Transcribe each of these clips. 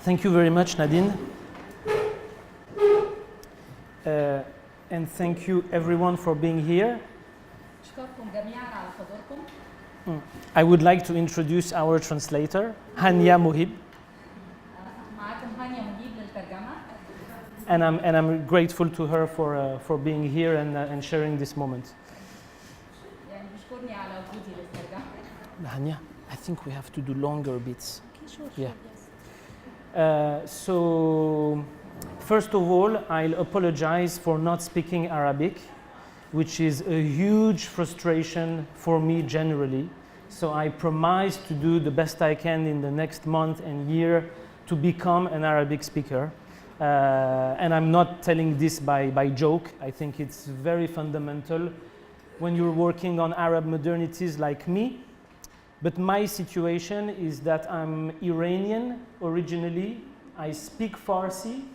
Thank you very much, Nadine. And thank you everyone for being here. أشكركم جميعاً على حضوركم. I would like to introduce our translator, Hania Mohib. معاكم هانيا مهيب للترجمة. And I'm grateful to her for being here and sharing this moment. يعني بشكرني على وجودي للترجمة. Hania, I think we have to do longer bits. Okay, sure. Yeah. Yes. So, first of all, I'll apologize for not speaking Arabic, which is a huge frustration for me generally. So I promise to do the best I can in the next month and year to become an Arabic speaker. And I'm not telling this by joke. I think it's very fundamental when you're working on Arab modernities like me. But my situation is that I'm Iranian originally. I speak Farsi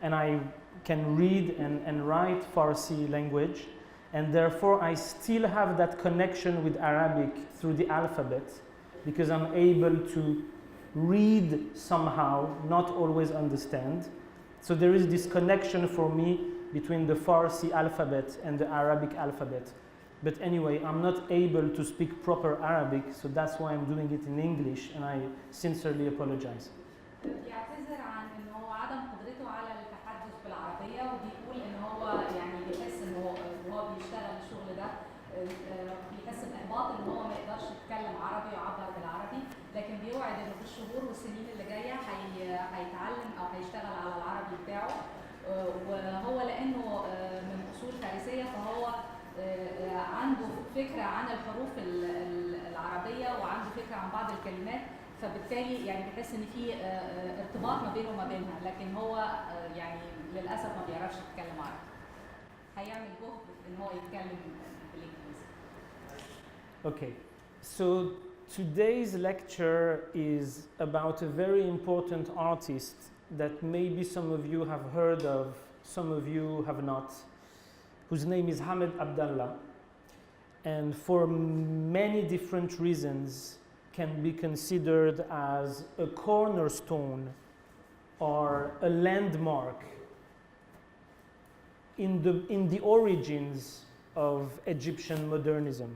and I can read and write Farsi language. And therefore, I still have that connection with Arabic through the alphabet because I'm able to read somehow, not always understand. So there is this connection for me between the Farsi alphabet and the Arabic alphabet. But anyway, I'm not able to speak proper Arabic, so that's why I'm doing it in English, and I sincerely apologize. بيعتذر عن إن هو عدم قدرته على التحدث بالعربية وبيقول إن هو يعني بيحس إن هو وهو بيشتغل الشغل ده بيحس بإحباط إن هو ما يقدرش يتكلم عربي ويعبر بالعربي، لكن بيوعد إنه في الشهور والسنين اللي جاية هيتعلم أو هيشتغل على العربي بتاعه، وهو لأنه من أصول فارسية فهو عنده فكرة عن الحروف العربية وعنده فكرة عن بعض الكلمات، فبالتالي يعني بيحس ان في ارتباط ما بينه وما بينها، لكن هو يعني للاسف ما بيعرفش يتكلم عربي. هيعمل جهد ان هو يتكلم بالانجليزي. Okay, so today's lecture is about a very important artist that maybe some of you have heard of, some of you have not, whose name is Abdallah, and for many different reasons can be considered as a cornerstone or a landmark in the origins of Egyptian modernism.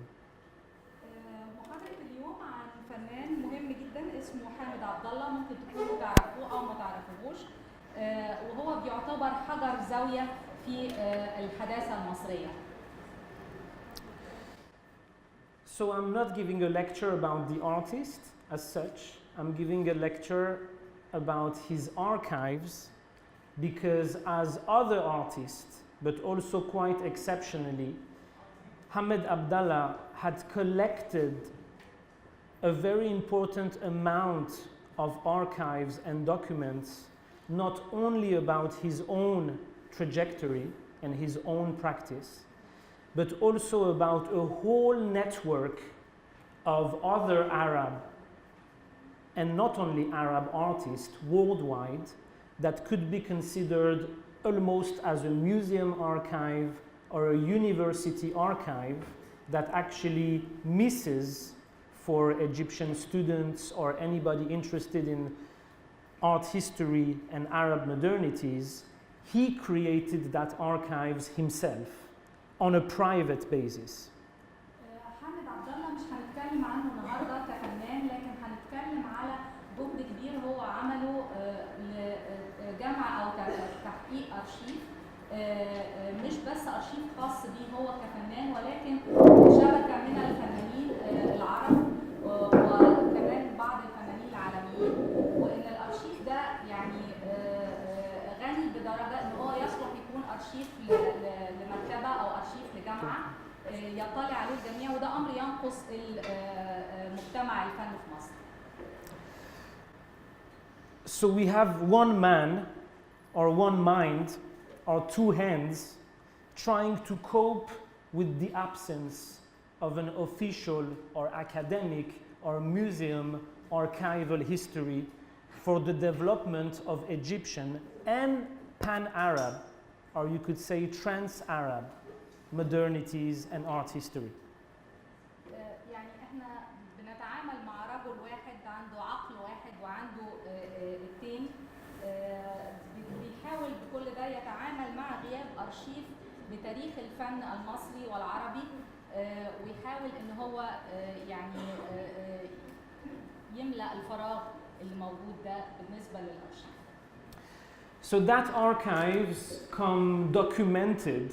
محاضرة اليوم عن فنان مهم جدا اسمه حامد عبد الله، ممكن تكونوا تعرفوه أو ما تعرفوهوش، وهو بيعتبر حجر زاوية في الحداثة المصرية. So I'm not giving a lecture about the artist as such. I'm giving a lecture about his archives because as other artists, but also quite exceptionally, Hamid Abdallah had collected a very important amount of archives and documents, not only about his own trajectory and his own practice, but also about a whole network of other Arab and not only Arab artists worldwide that could be considered almost as a museum archive or a university archive that actually misses for Egyptian students or anybody interested in art history and Arab modernities. He created that archives himself on a private basis. حامد عبد الله مش هنتكلم عنه النهارده كفنان، لكن هنتكلم على جهد كبير هو عمله لجمع او تحقيق ارشيف، مش بس ارشيف خاص بيه هو كفنان، ولكن شبكه من الفنانين العرب وكمان بعض الفنانين العالميين، وان الارشيف ده يعني غني بدرجه ان هو يصلح يكون ارشيف لمكتبه او ارشيف لجامعه يطلع عليه الجميع، وده امر ينقص مجتمع الفن في مصر. So we have one man or one mind or two hands trying to cope with the absence of an official or academic or museum archival history for the development of Egyptian and pan-Arab, or you could say trans-Arab, modernities and art history. يعني احنا بنتعامل مع رجل واحد عنده عقل واحد وعنده التاني ارشيف بتاريخ الفن المصري والعربي، ويحاول ان هو يعني يملأ الفراغ اللي موجود ده بالنسبه للارشيف. So that archives come documented,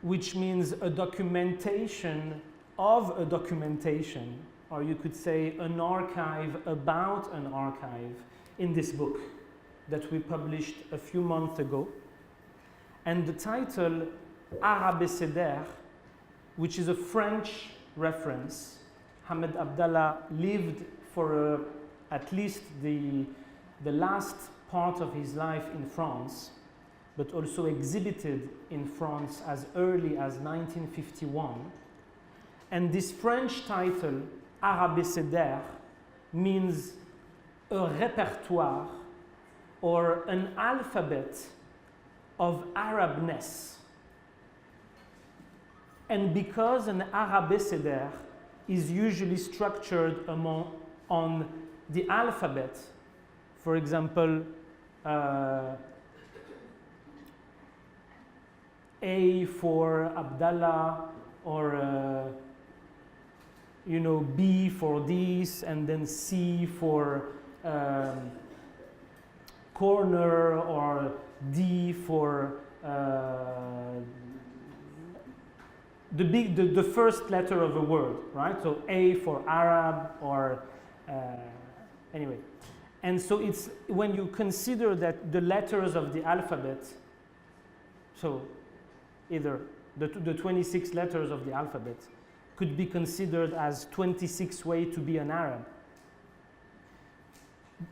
which means a documentation of a documentation, or you could say an archive about an archive, in this book that we published a few months ago. And the title, ARABÉCÉDAIRE, which is a French reference. Hamid Abdallah lived for at least the last part of his life in France, but also exhibited in France as early as 1951. And this French title, ARABÉCÉDAIRE, means a répertoire or an alphabet of Arabness. And because an ARABÉCÉDAIRE is usually structured on the alphabet, for example, A for Abdallah, or you know, B for this, and then C for corner, or D for the first letter of a word, right? So A for Arab, or anyway. And so it's when you consider that the letters of the alphabet, so either the 26 letters of the alphabet could be considered as 26 ways to be an Arab.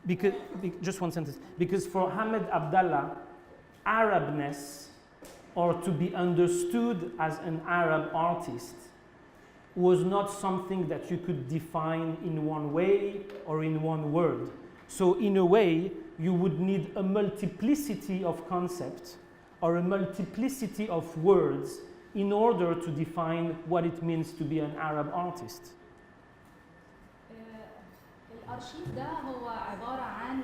Because, just one sentence. Because for Hamid Abdallah, Arabness, or to be understood as an Arab artist, was not something that you could define in one way or in one word. So in a way, you would need a multiplicity of concepts or a multiplicity of words in order to define what it means to be an Arab artist. الارشيف ده هو عباره عن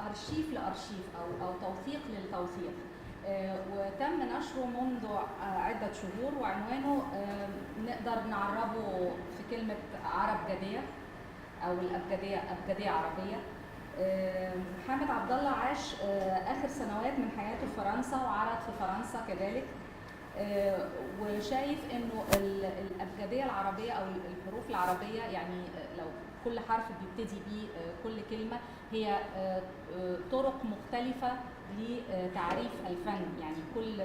ارشيف لارشيف او توثيق للتوثيق، وتم نشره منذ عده شهور، وعنوانه نقدر نعربه في كلمه عرب جديه او الابجديه عربيه. حامد عبد الله عاش اخر سنوات من حياته في فرنسا وعرض في فرنسا كذلك، وشايف انه الابجديه العربيه او الحروف العربيه، يعني لو كل حرف بيبتدي بيه كل كلمه، هي طرق مختلفه لتعريف الفن، يعني كل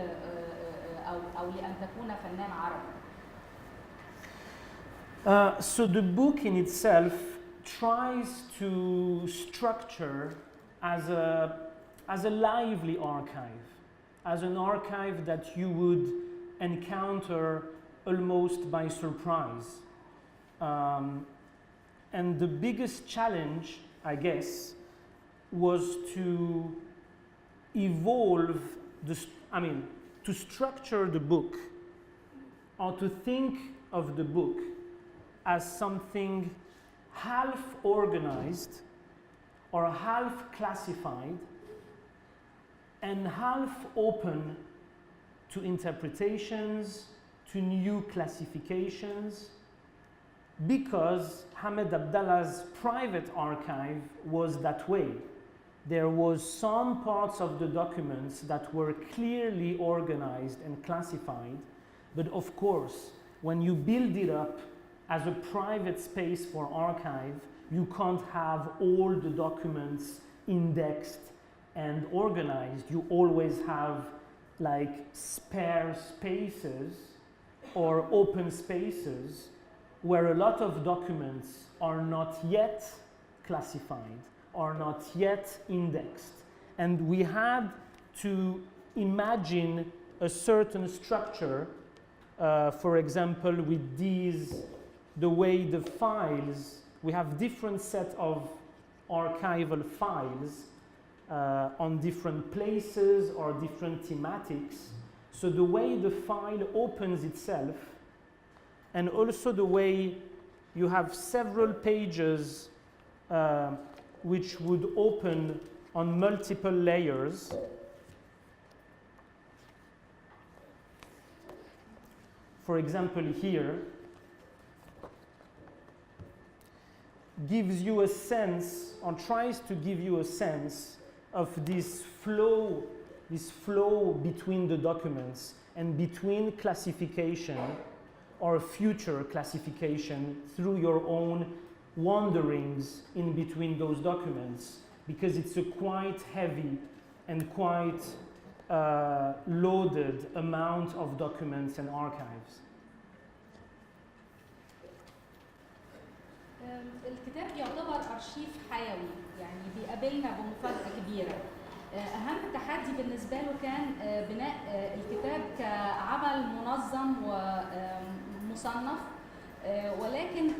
او لان تكون فنان عربي. So the book in itself tries to structure as a lively archive, as an archive that you would encounter almost by surprise. And the biggest challenge, I guess, was to evolve, to structure the book, or to think of the book as something half organized or half classified and half open to interpretations, to new classifications, because Hamid Abdallah's private archive was that way. There was some parts of the documents that were clearly organized and classified, but of course, when you build it up as a private space for archive, you can't have all the documents indexed and organized. You always have like spare spaces or open spaces where a lot of documents are not yet classified, are not yet indexed. And we had to imagine a certain structure, for example, with these, the way the files, we have different set of archival files on different places or different thematics. So the way the file opens itself, and also the way you have several pages which would open on multiple layers. for example here, gives you a sense, or tries to give you a sense of this flow between the documents and between classification or future classification through your own wanderings in between those documents, because it's a quite heavy and quite loaded amount of documents and archives. الكتاب يعتبر أرشيف حيوي، يعني بيقابلنا بمفاجأة كبيرة. أهم تحدي بالنسبة له كان بناء الكتاب كعمل منظم ومصنف، ولكن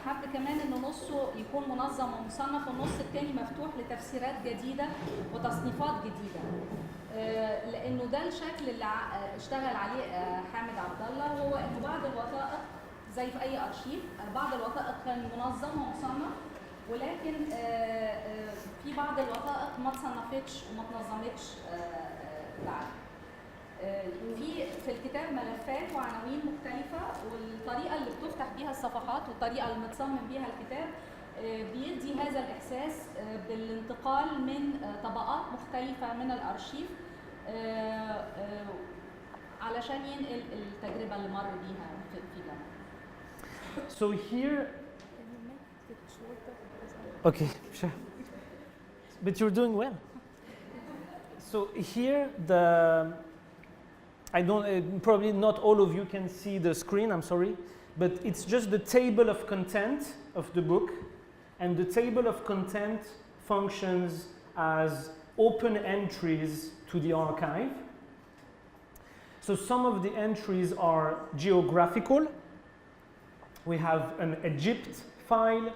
حب كمان إنه نصه يكون منظم ومصنف والنص التاني مفتوح لتفسيرات جديدة وتصنيفات جديدة. لأنه ده الشكل اللي اشتغل عليه حامد عبد الله، هو إنه بعض الوثائق زي في أي أرشيف، بعض الوثائق كان منظم ومصنف، ولكن في بعض الوثائق ما تصنفتش وما تنظمتش بعد. في الكتاب ملفات وعناوين مختلفة، والطريقة اللي بتفتح بيها الصفحات والطريقة اللي متصمم بيها الكتاب بيدي هذا الإحساس بالانتقال من طبقات مختلفة من الأرشيف علشان ينقل التجربة اللي مر بيها في ده. So here, okay, sure. But you're doing well. So here, I don't, probably not all of you can see the screen, I'm sorry, but it's just the table of content of the book, and the table of content functions as open entries to the archive. So some of the entries are geographical. We have an Egypt file,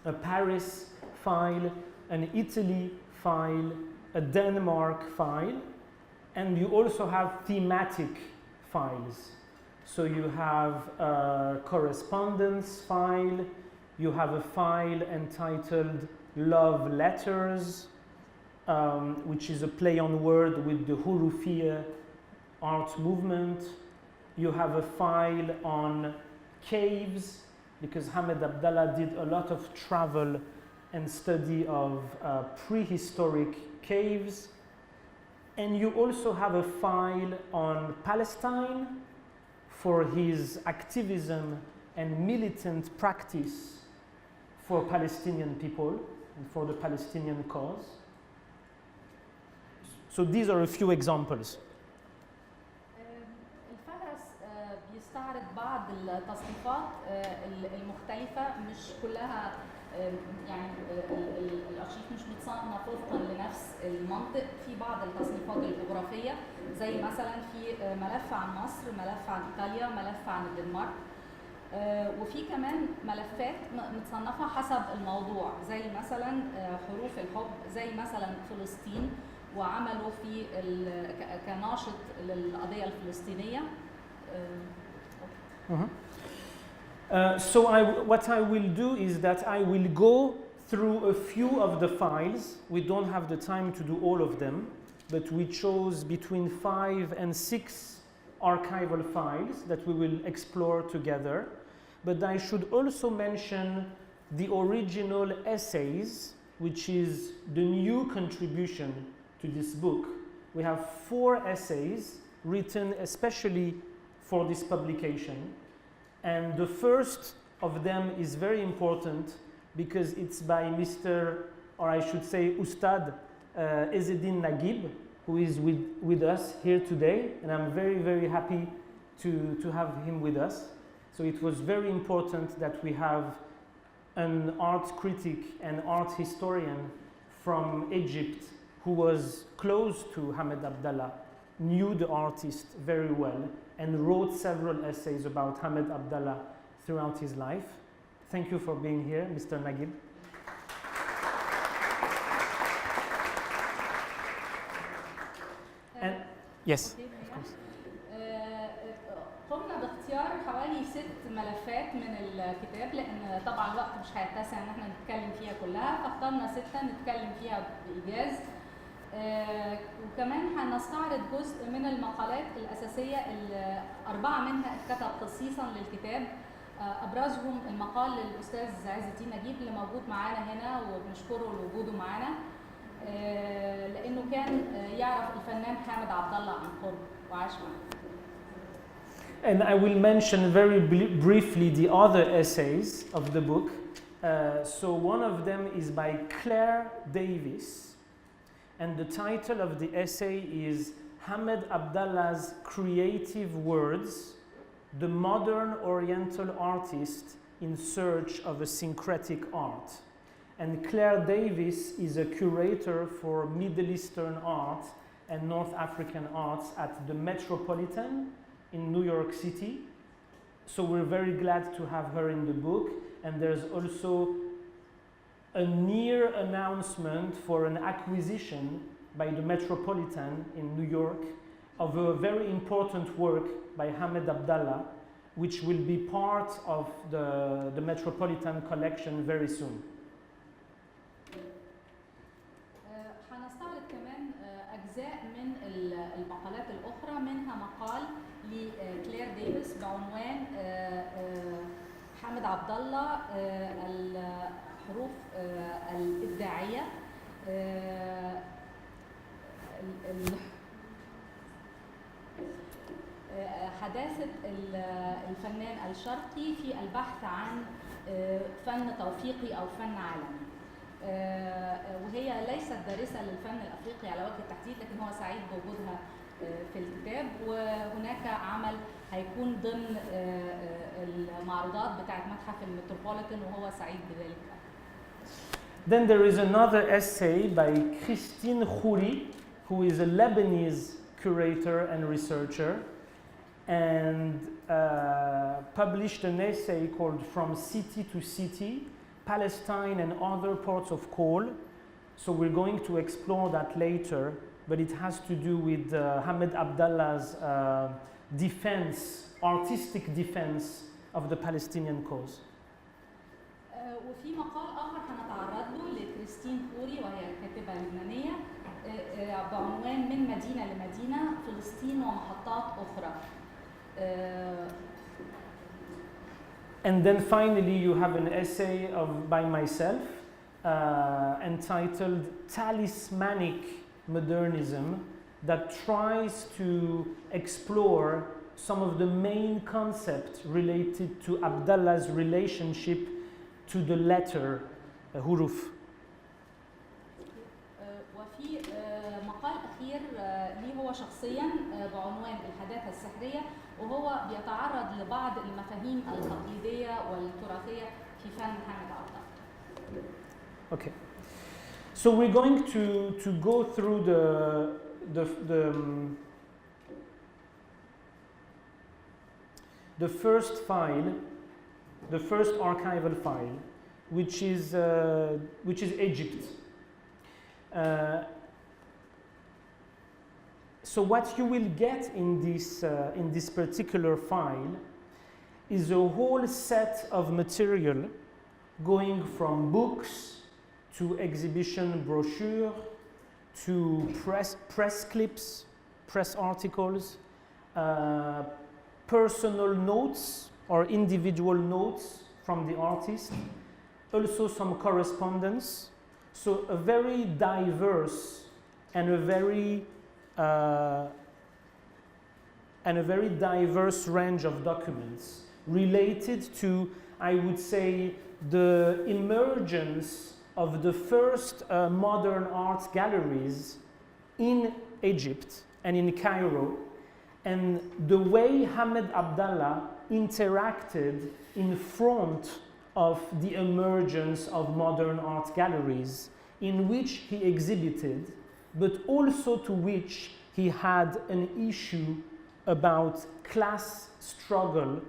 a Paris file, an Italy file, a Denmark file, and you also have thematic files. So you have a correspondence file, you have a file entitled Love Letters, which is a play on word with the Hurufiyya art movement. You have a file on caves, because Hamid Abdallah did a lot of travel and study of prehistoric caves. And you also have a file on Palestine for his activism and militant practice for Palestinian people and for the Palestinian cause. So these are a few examples. بيستعرض بعض التصنيفات المختلفة، مش كلها يعني الأرشيف مش متصنف وفقا لنفس المنطق. في بعض التصنيفات الجغرافية زي مثلا في ملف عن مصر، ملف عن إيطاليا، ملف عن الدنمارك، وفي كمان ملفات متصنفة حسب الموضوع زي مثلا حروف الحب، زي مثلا فلسطين وعملوا في كناشط للقضية الفلسطينية. So what I will do is that I will go through a few of the files. We don't have the time to do all of them, but we chose between 5 and 6 archival files that we will explore together. But I should also mention the original essays, which is the new contribution to this book. We have 4 essays written especially for this publication. And the first of them is very important because it's by Mr., or I should say Ustad Ezzedine Naguib, who is with us here today. And I'm very, very happy to have him with us. So it was very important that we have an art critic and art historian from Egypt who was close to Hamid Abdallah, knew the artist very well, and wrote several essays about Hamid Abdallah throughout his life. Thank you for being here, Mr. Naguib. And yes, of course. قمنا باختيار حوالي 6 ملفات من الكتاب، لأن طبعا الوقت مش هيتسع إن احنا نتكلم فيها كلها، فاخترنا 6 نتكلم فيها بإيجاز. وكمان هنستعرض جزء من المقالات الأساسية اللي 4 منها اتكتب خصيصا للكتاب. أبرزهم المقال للأستاذ عز الدين نجيب اللي موجود معانا هنا وبنشكره لوجوده معانا، لأنه كان يعرف الفنان حامد عبد الله عن قرب وعاش معاه. And I will mention very briefly the other essays of the book. So one of them is by Claire Davis, and the title of the essay is Hamed Abdallah's Creative Words, the Modern Oriental Artist in Search of a Syncretic Art. And Claire Davis is a curator for Middle Eastern art and North African arts at the Metropolitan in New York City. So we're very glad to have her in the book. And there's also a near announcement for an acquisition by the Metropolitan in New York of a very important work by Hamed Abdallah, which will be part of the Metropolitan collection very soon. هنستعرض كمان أجزاء من المقالات الأخرى، منها مقال لكلير ديفيس بعنوان حامد عبد الله الحروف الإبداعية، حداثة الفنان الشرقي في البحث عن فن توفيقي أو فن عالمي. وهي ليست دارسة للفن الأفريقي على وجه التحديد، لكن هو سعيد بوجودها في الكتاب. وهناك عمل هيكون ضمن المعروضات بتاعت متحف المتروبوليتان وهو سعيد بذلك. Then there is another essay by Christine Khouri, who is a Lebanese curator and researcher, and published an essay called From City to City, Palestine and Other Ports of Call. So we're going to explore that later, but it has to do with Hamed Abdallah's defense, artistic defense of the Palestinian cause. وفي مقال آخر هنتعرض له لكريستين خوري وهي كاتبة لبنانية بعنوان من مدينة لمدينة فلسطين ومحطات أخرى. And then finally you have an essay by myself entitled Talismanic Modernism, that tries to explore some of the main concepts related to Abdallah's relationship to the letter huruf. وفي مقال أخير ليه هو شخصيا بعنوان الحداثة السحرية، وهو بيتعرض لبعض المفاهيم التقليدية والتراثية في فن حامد عبد. Okay, so we're going to go through the first file, the first archival file, which is Egypt. So what you will get in this particular file is a whole set of material going from books to exhibition brochure to press clips, press articles, personal notes or individual notes from the artist, also some correspondence. So a very diverse and a very diverse range of documents related to, I would say, the emergence of the first modern art galleries in Egypt and in Cairo, and the way Hamed Abdallah interacted in front of the emergence of modern art galleries in which he exhibited, but also to which he had an issue about class struggle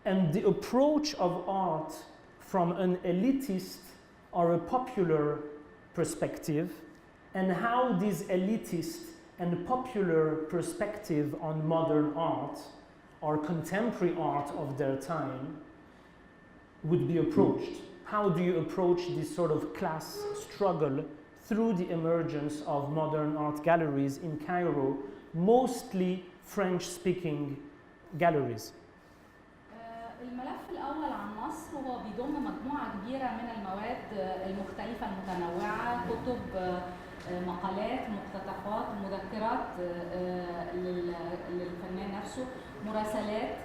and the approach of art from an elitist or a popular perspective, and how this elitist and popular perspective on modern art or contemporary art of their time would be approached. How do you approach this sort of class struggle through the emergence of modern art galleries in Cairo, mostly French-speaking galleries. الملف الأول عن مصر هو بيضم مجموعة كبيرة من المواد المختلفة المتنوعة، كتب، مقالات، مقتطفات، مذكرات للفنان نفسه، مراسلات،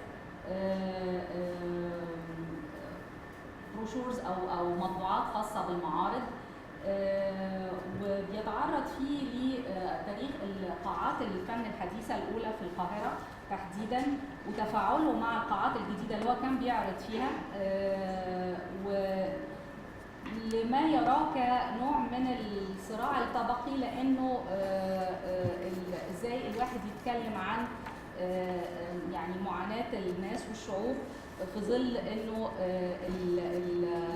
بروشورز أو مطبوعات خاصة بالمعارض، وبيتعرض فيه لتاريخ قاعات الفن الحديثة الأولى في القاهرة تحديدا، وتفاعله مع القاعات الجديدة اللي هو كان بيعرض فيها، ولما يراه كنوع من الصراع الطبقي، لأنه ازاي الواحد يتكلم عن يعني معاناة الناس والشعوب في ظل انه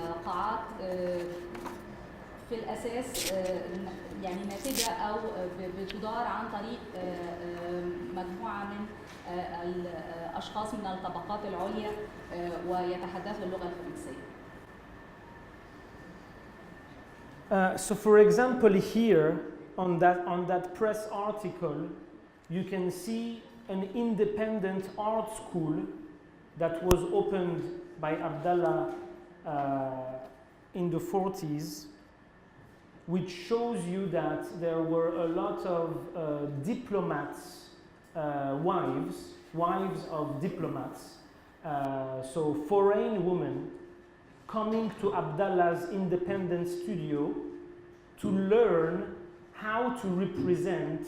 القاعات في الأساس يعني ناتجة أو بتدار عن طريق مجموعة من الأشخاص من الطبقات العليا ويتحدثوا اللغة الفرنسية. So for example here on that press article you can see an independent art school that was opened by Abdallah in the 40s, which shows you that there were a lot of diplomats, wives of diplomats, so foreign women coming to Abdallah's independent studio to learn how to represent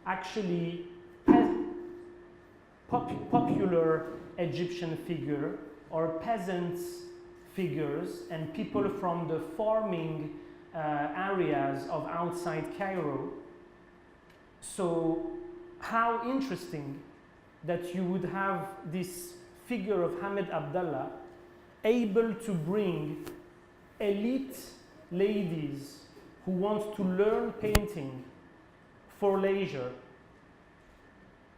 actually popular Egyptian figure or peasants figures and people from the farming areas of outside Cairo. So how interesting that you would have this figure of Hamid Abdallah able to bring elite ladies who want to learn painting for leisure,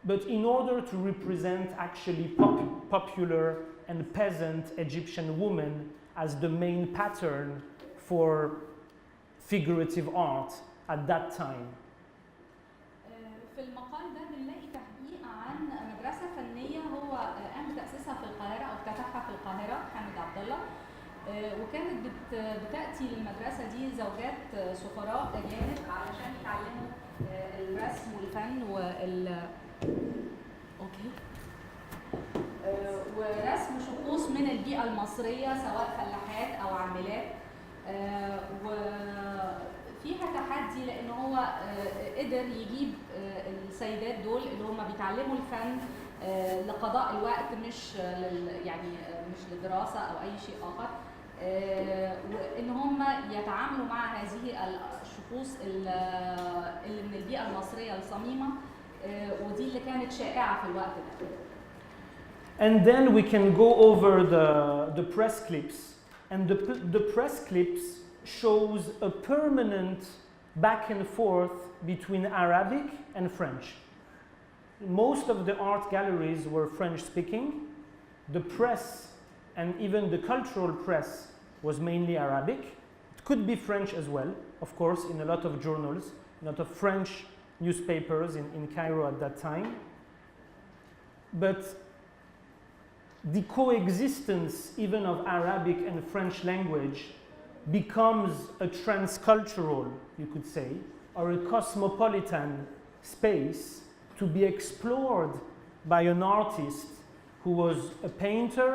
but in order to represent actually popular and peasant Egyptian women as the main pattern for figurative art at that time. في المقال ده بنلاقي تحقيق عن مدرسة فنية هو قام بتأسيسها في القاهرة أو افتتحها في القاهرة، حامد عبد الله، وكانت بتأتي للمدرسة دي زوجات سفراء أجانب علشان يتعلموا الرسم والفن ورسم شخوص من البيئة المصرية سواء فلاحات أو عاملات، وفيها تحدي لأن هو قدر يجيب السيدات دول اللي هم بيتعلموا الفن لقضاء الوقت، مش يعني مش لدراسة أو أي شيء آخر، وإن هم يتعاملوا مع هذه الشخوص اللي من البيئة المصرية الصميمة، ودي اللي كانت شائعة في الوقت ده. And then we can go over the press clips, and the press clips shows a permanent back and forth between Arabic and French. Most of the art galleries were French speaking. The press and even the cultural press was mainly Arabic. It could be French as well, of course, in a lot of journals, a lot of French newspapers in Cairo at that time. But the coexistence even of Arabic and French language becomes a transcultural, you could say, or a cosmopolitan space to be explored by an artist who was a painter,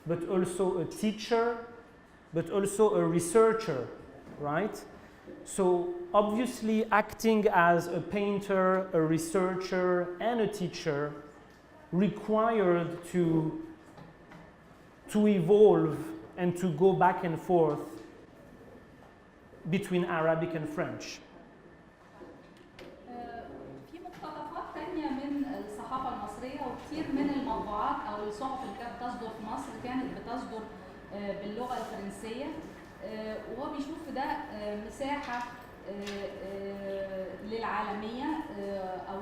but also a teacher, but also a researcher, right? So obviously acting as a painter, a researcher, and a teacher required to evolve and to go back and forth between Arabic and French. في مقتطفات تانية من الصحافة المصرية وكثير من المطبوعات أو الصحف اللي كانت بتصدر في مصر كانت بتصدر باللغة الفرنسية، وهو بيشوف في ده مساحة للعالمية أو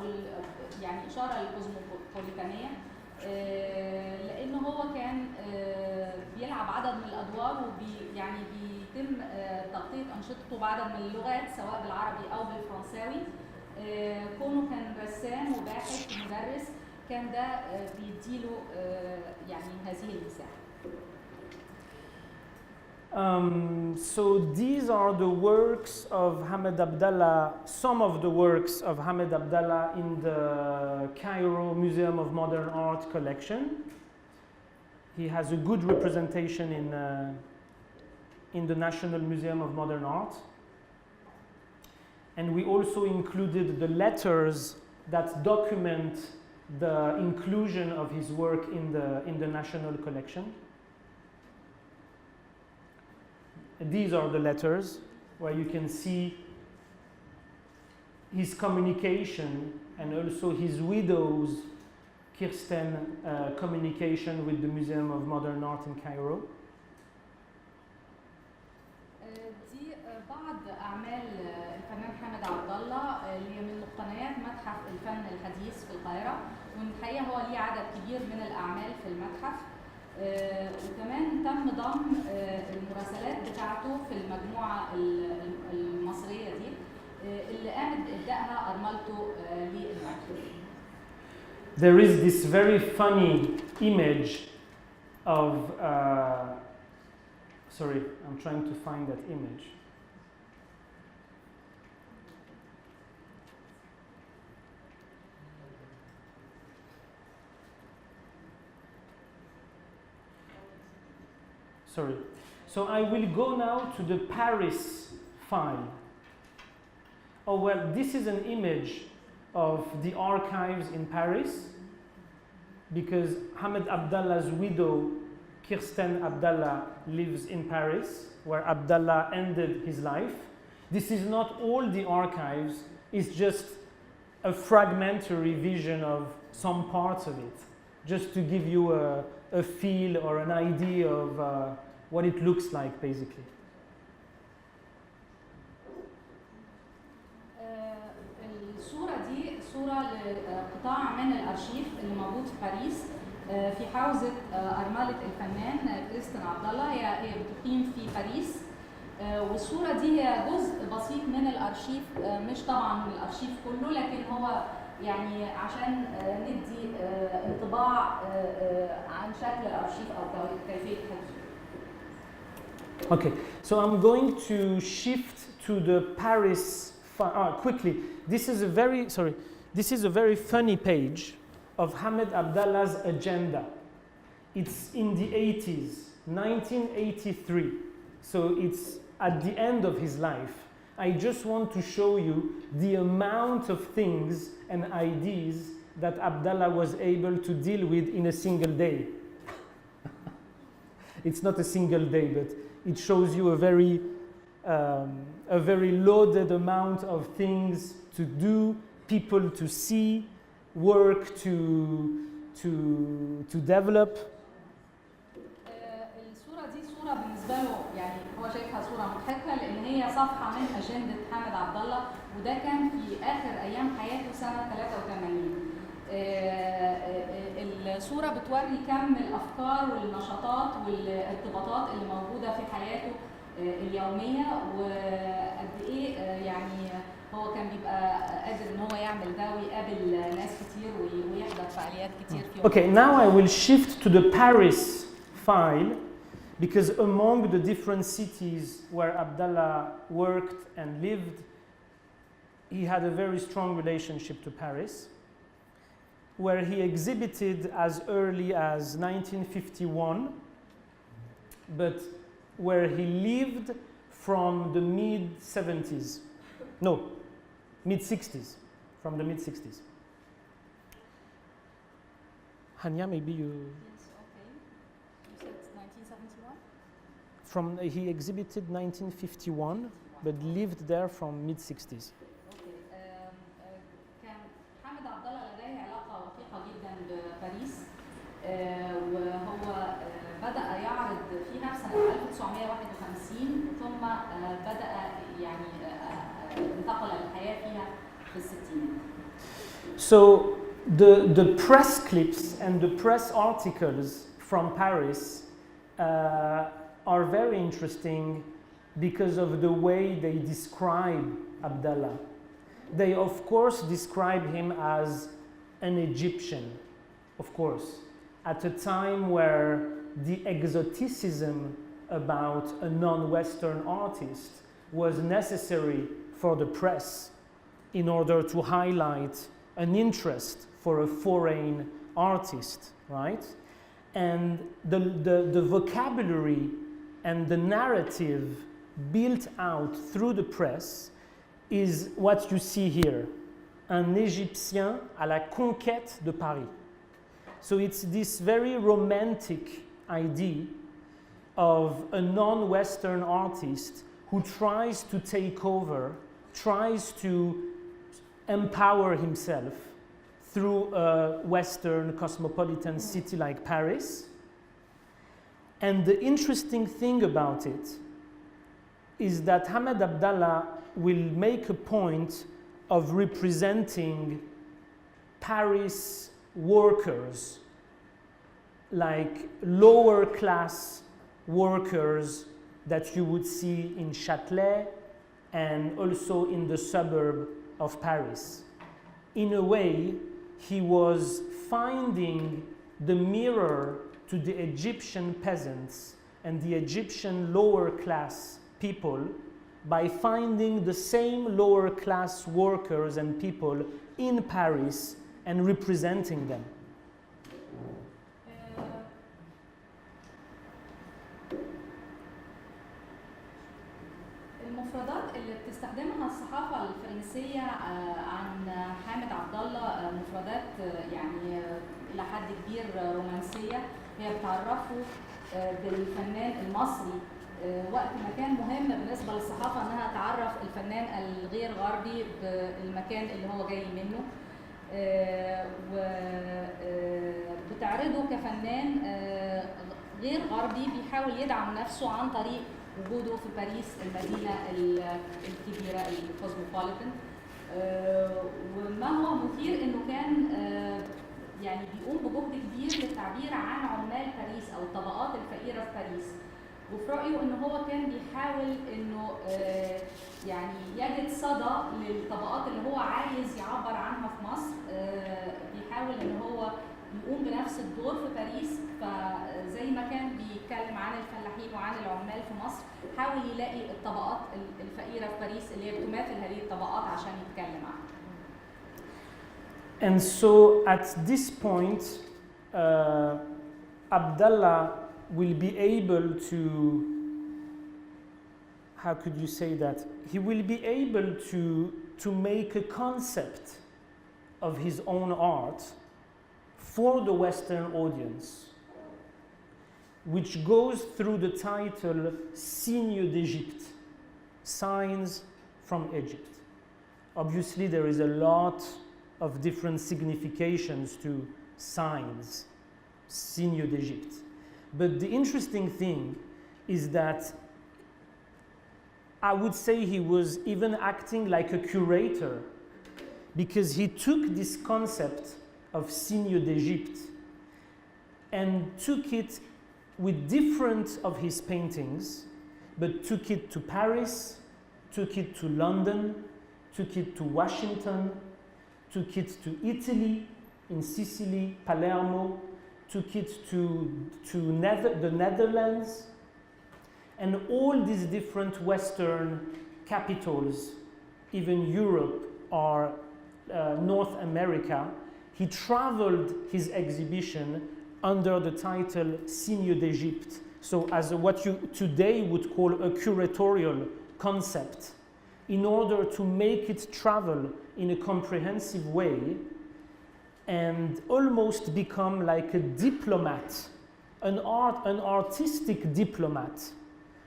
يعني إشارة للكوزموبوليتانية، لأنه هو كان بيلعب عدد من الأدوار يعني بيتم تغطية أنشطته بعدد من اللغات سواء بالعربي أو بالفرنساوي. كونه كان رسام وباحث ومدرس كان ده بيديله يعني هذه المساحة. So these are the works of Hamid Abdallah, some of the works of Hamid Abdallah in the Cairo Museum of Modern Art collection. He has a good representation in the National Museum of Modern Art. And we also included the letters that document the inclusion of his work in the National Collection. These are the letters where you can see his communication and also his widow's Kirsten communication with the Museum of Modern Art in Cairo. دي بعض أعمال الفنان حامد عبد الله اللي هي من مقتنيات متحف الفن الحديث في القاهرة، والحقيقة هو ليه عدد كبير من الأعمال في المتحف. وكمان تم ضم المراسلات بتاعته في المجموعة المصرية دي اللي قامت بإبدائها أرملته للمعرض. There is this very funny image of, sorry, I'm trying to find that image. Sorry. So I will go now to the Paris file. Oh, well, this is an image of the archives in Paris because Hamid Abdallah's widow, Kirsten Abdallah, lives in Paris, where Abdallah ended his life. This is not all the archives, it's just a fragmentary vision of some parts of it, just to give you a feel or an idea of what it looks like, basically. الصورة دي صورة لقطاع من الأرشيف اللي موجود في باريس في حوزة أرملة الفنان كريستين عبد الله. هي بتقيم في باريس، والصورة دي هي جزء بسيط من الأرشيف، مش طبعا من الأرشيف كله، لكن هو يعني عشان ندي انطباع عن شكل الأرشيف أو كيفية حفظه. Okay, so I'm going to shift to the Paris quickly. This is a very funny page of Hamid Abdallah's agenda. It's in the 80s, 1983. So it's at the end of his life. I just want to show you the amount of things and ideas that Abdallah was able to deal with in a single day. It's not a single day, but it shows you a very loaded amount of things to do, people to see, work to develop. الصورة دي صورة بالنسبة له يعني هو شايفها صورة مضحكة لأن هي صفحة من أجندة حامد عبد الله، وده كان في آخر أيام حياته سنة 83. الصورة بتوري كم الأفكار والنشاطات والارتباطات اللي موجودة في حياته اليومية، وقد إيه يعني هو كان بيبقى قادر إن هو يعمل ده ويقابل ناس كتير ويحضر فعاليات كتير في يوم. Okay, now I will shift to the Paris file because among the different cities where Abdallah worked and lived, he had a very strong relationship to Paris, where he exhibited as early as 1951, but where he lived from the mid-70s. No, mid-60s, from the mid-60s. Hania, maybe you... Yes, okay. You said 1971? He exhibited 1951, but lived there from mid-60s. كان حامد عبد الله لديه علاقة وثيقة جدا بباريس، وهو بدأ يعرض فيها في سنة 1951 ثم بدأ يعني انتقل الحياة فيها في الستينات. So the press clips and the press articles from Paris are very interesting because of the way they describe Abdallah. They, of course, describe him as an Egyptian, of course, at a time where the exoticism about a non-Western artist was necessary for the press in order to highlight an interest for a foreign artist, right? And the vocabulary and the narrative built out through the press is what you see here, un Égyptien à la conquête de Paris. So it's this very romantic idea of a non-Western artist who tries to take over, tries to empower himself through a Western cosmopolitan city like Paris. And the interesting thing about it is that Hamad Abdallah will make a point of representing Paris workers, like lower class workers that you would see in Châtelet and also in the suburb of Paris. In a way, he was finding the mirror to the Egyptian peasants and the Egyptian lower class people by finding the same lower class workers and people in Paris and representing them. المفردات اللي بتستخدمها الصحافة الفرنسية عن حامد عبد الله مفردات يعني إلى حد كبير رومانسية. هي بتعرفه بالفنان المصري وقت ما كان مهم بالنسبة للصحافة أنها تعرف الفنان الغير غربي بالمكان اللي هو جاي منه، وبتعرضه كفنان غير غربي بيحاول يدعم نفسه عن طريق وجوده في باريس المدينة الكبيرة الكوزموبوليتان. وما هو مثير انه كان يعني بيقوم بجهد كبير للتعبير عن عمال باريس او الطبقات الفقيرة في باريس، وفي رأيه انه هو كان بيحاول انه يعني يجد صدى للطبقات اللي هو عايز يعبر عنها في مصر. بيحاول ان هو يقوم بنفس الدور في باريس، فزي ما كان بيتكلم عن الفلاحين وعن العمال في مصر حاول يلاقي الطبقات الفقيرة في باريس اللي هي بتماثل هذه الطبقات عشان يتكلم عنها. And so at this point, Abdallah will be able to, how could you say that? He will be able to make a concept of his own art for the Western audience, which goes through the title Signes d'Égypte, Signs from Egypt. Obviously, there is a lot of different significations to signs, Signes d'Égypte. But the interesting thing is that I would say he was even acting like a curator, because he took this concept of Signes d'Égypte and took it with different of his paintings, but took it to Paris, took it to London, took it to Washington, took it to Italy, in Sicily, Palermo, took it to the Netherlands, and all these different Western capitals, even Europe or North America. He traveled his exhibition under the title Signes d'Égypte, so as what you today would call a curatorial concept, in order to make it travel in a comprehensive way and almost become like a diplomat, an artistic diplomat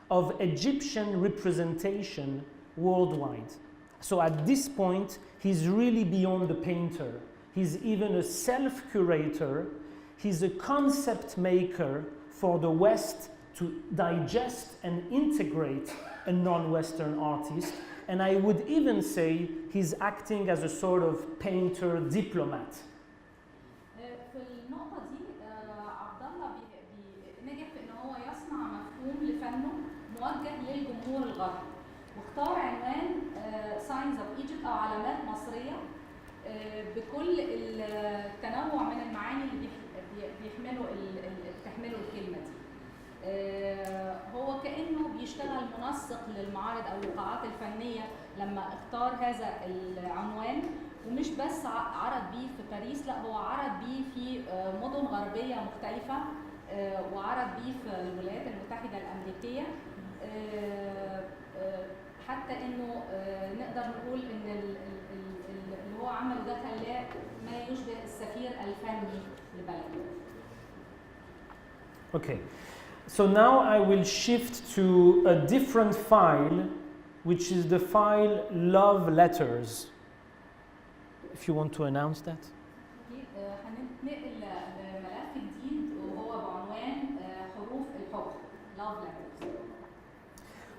of Egyptian representation worldwide. So at this point, he's really beyond the painter. He's even a self-curator. He's a concept maker for the West to digest and integrate a non-Western artist. And I would even say he's acting as a sort of painter diplomat موجه للجمهور الغربي، واختار عنوان Signs of Egypt أو علامات مصرية بكل التنوع من المعاني اللي بتحمله الكلمة دي. هو كأنه بيشتغل منسق للمعارض أو اللقاءات الفنية لما اختار هذا العنوان، ومش بس عرض بيه في باريس، لا هو عرض بيه في مدن غربية مختلفة، وعرض بيه في الولايات المتحدة الأمريكية، حتى إنه نقدر نقول إن اللي هو عمله ده خلاه ما يشبه السفير الفني لبلده. Okay. So now I will shift to a different file, which is the file Love Letters. If you want to announce that. هننقل لملف جديد وهو بعنوان حروف الحب. Love Letters.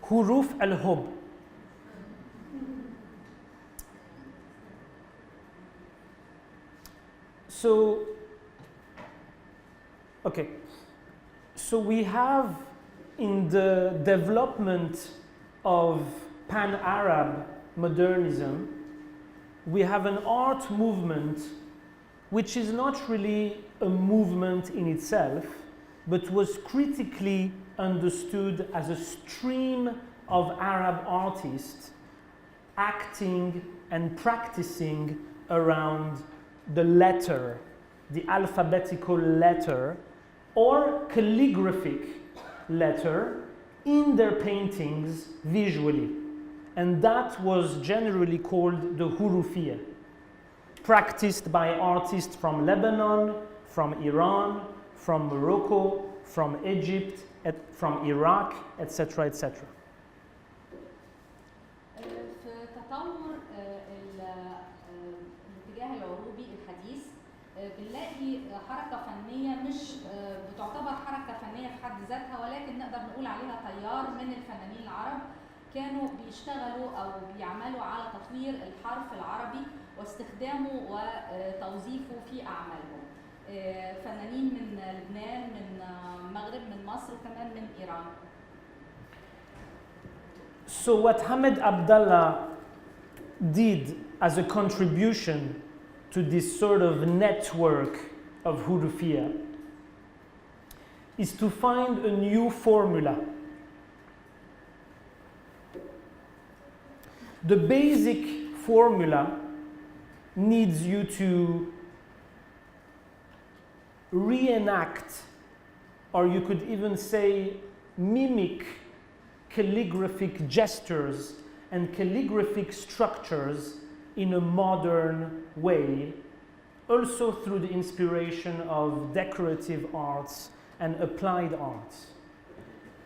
حروف الحب. So, okay. So we have in the development of pan-Arab modernism, we have an art movement which is not really a movement in itself, but was critically understood as a stream of Arab artists acting and practicing around the letter, the alphabetical letter, or calligraphic letter in their paintings visually. And that was generally called the hurufiyya, practiced by artists from Lebanon, from Iran, from Morocco, from Egypt, from Iraq, etc., etc. في تطور الاتجاه العروبي الحديث بنلاقي حركة فنية مش بتعتبر حركة فنية في حد ذاتها، ولكن نقدر نقول عليها تيار من الفنانين العرب كانوا بيشتغلوا أو بيعملوا على تطوير الحرف العربي واستخدامه وتوظيفه في أعمالهم. فنانين من لبنان، من المغرب، من مصر، وكمان من إيران. So what Ahmed Abdallah did as a contribution to this sort of network of hurufiyya is to find a new formula. The basic formula needs you to reenact, or you could even say mimic, calligraphic gestures and calligraphic structures in a modern way, also through the inspiration of decorative arts and applied arts.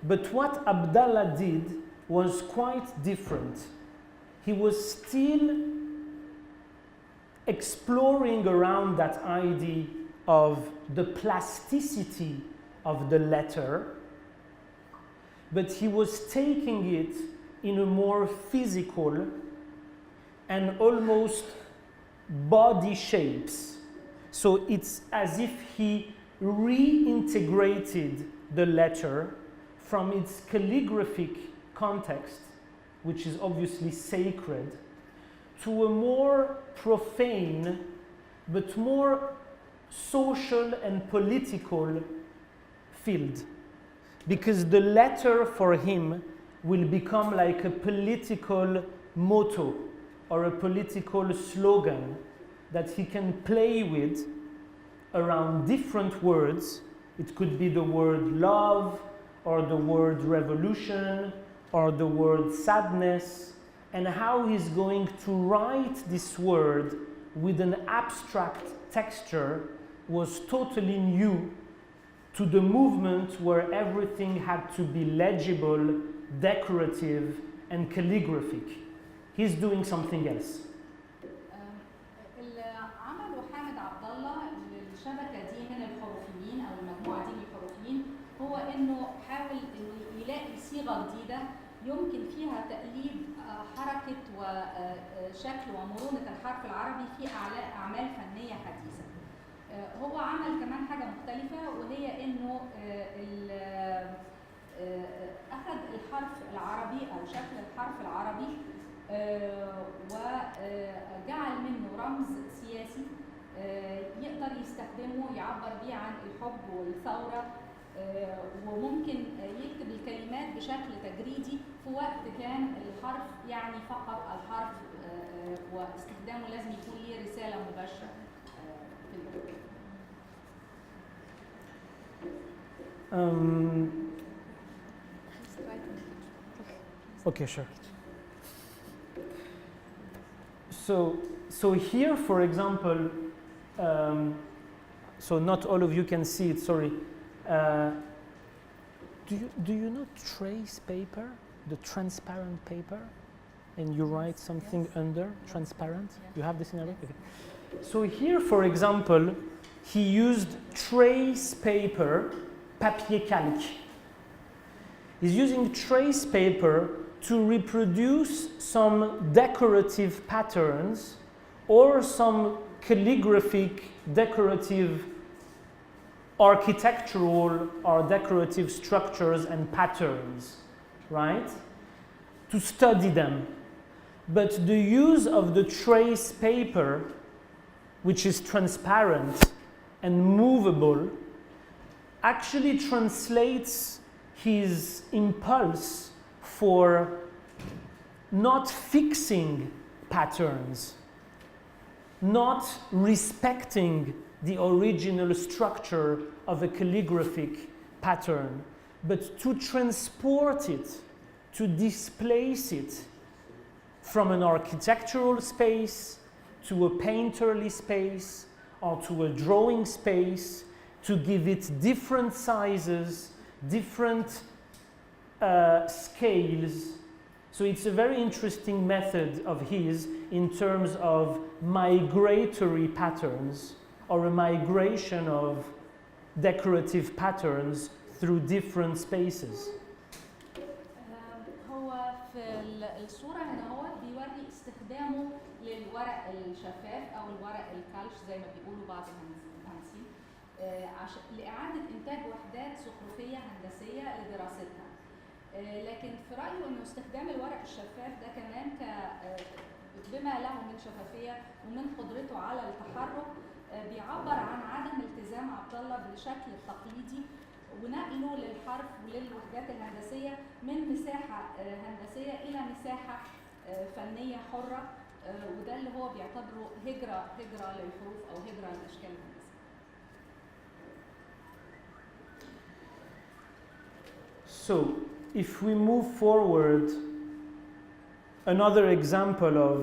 But what Abdallah did was quite different. He was still exploring around that idea of the plasticity of the letter, but he was taking it in a more physical and almost body shapes. So it's as if he reintegrated the letter from its calligraphic context, which is obviously sacred, to a more profane but more social and political field. Because the letter for him will become like a political motto or a political slogan that he can play with around different words. It could be the word love, or the word revolution, or the word sadness, and how he's going to write this word with an abstract texture was totally new to the movement where everything had to be legible, decorative, and calligraphic. He's doing something else. اللي عمله حامد عبد الله للشبكه دي من الحروفيين او المجموعه دي من الحروفيين هو انه حاول انه يلاقي صيغه جديده يمكن فيها تقليد حركه وشكل ومرونه الحرف العربي في اعمال فنيه حديثه. هو عمل كمان حاجه مختلفه، وهي انه أخذ الحرف العربي أو شكل الحرف العربي وجعل منه رمز سياسي يقدر يستخدمه يعبر بيه عن الحب والثورة، وممكن يكتب الكلمات بشكل تجريدي في وقت كان الحرف يعني فقط الحرف واستخدامه لازم يكون ليه رسالة مباشرة في الوقت. Okay, sure. So here, for example, so not all of you can see it. Sorry. Do you know trace paper, the transparent paper, and you write something yes. under transparent? Yes. You have this in Arabic. Okay. So here, for example, he used trace paper, papier calque. He's using trace paper to reproduce some decorative patterns or some calligraphic decorative architectural or decorative structures and patterns, right? To study them. But the use of the trace paper, which is transparent and movable, actually translates his impulse for not fixing patterns, not respecting the original structure of a calligraphic pattern, but to transport it, to displace it from an architectural space to a painterly space or to a drawing space, to give it different sizes, different scales. So it's a very interesting method of his in terms of migratory patterns or a migration of decorative patterns through different spaces. هو في الصورة هنا هو بيوري استخدامه للورق الشفاف أو الورق الكالش زي ما بيقولوا بعض المهندسين لإعادة إنتاج وحدات زخرفية هندسية لدراستها. لكن في رأيه إنه استخدام الورق الشفاف ده كمان بما له من شفافية ومن قدرته على التحرك بيعبر عن عدم التزام عبد الله بالشكل التقليدي ونقله للحرف وللوحدات الهندسية من مساحة هندسية إلى مساحة فنية حرة، وده اللي هو بيعتبره هجرة للحروف أو هجرة للأشكال الهندسية. So, if we move forward, another example of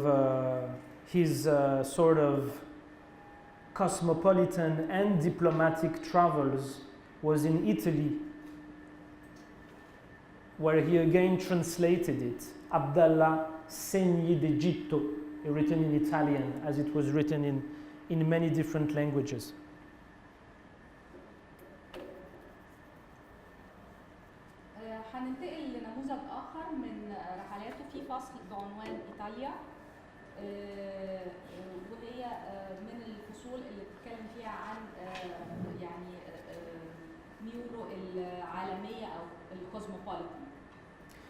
his sort of cosmopolitan and diplomatic travels was in Italy, where he again translated it, Abdallah, Segni d'Egitto, written in Italian, as it was written in many different languages. هننتقل لنموذج آخر من رحلاته في فصل بعنوان إيطاليا، وهي من الفصول اللي بتتكلم فيها عن يعني ميوله العالمية أو الكوزموبوليتان.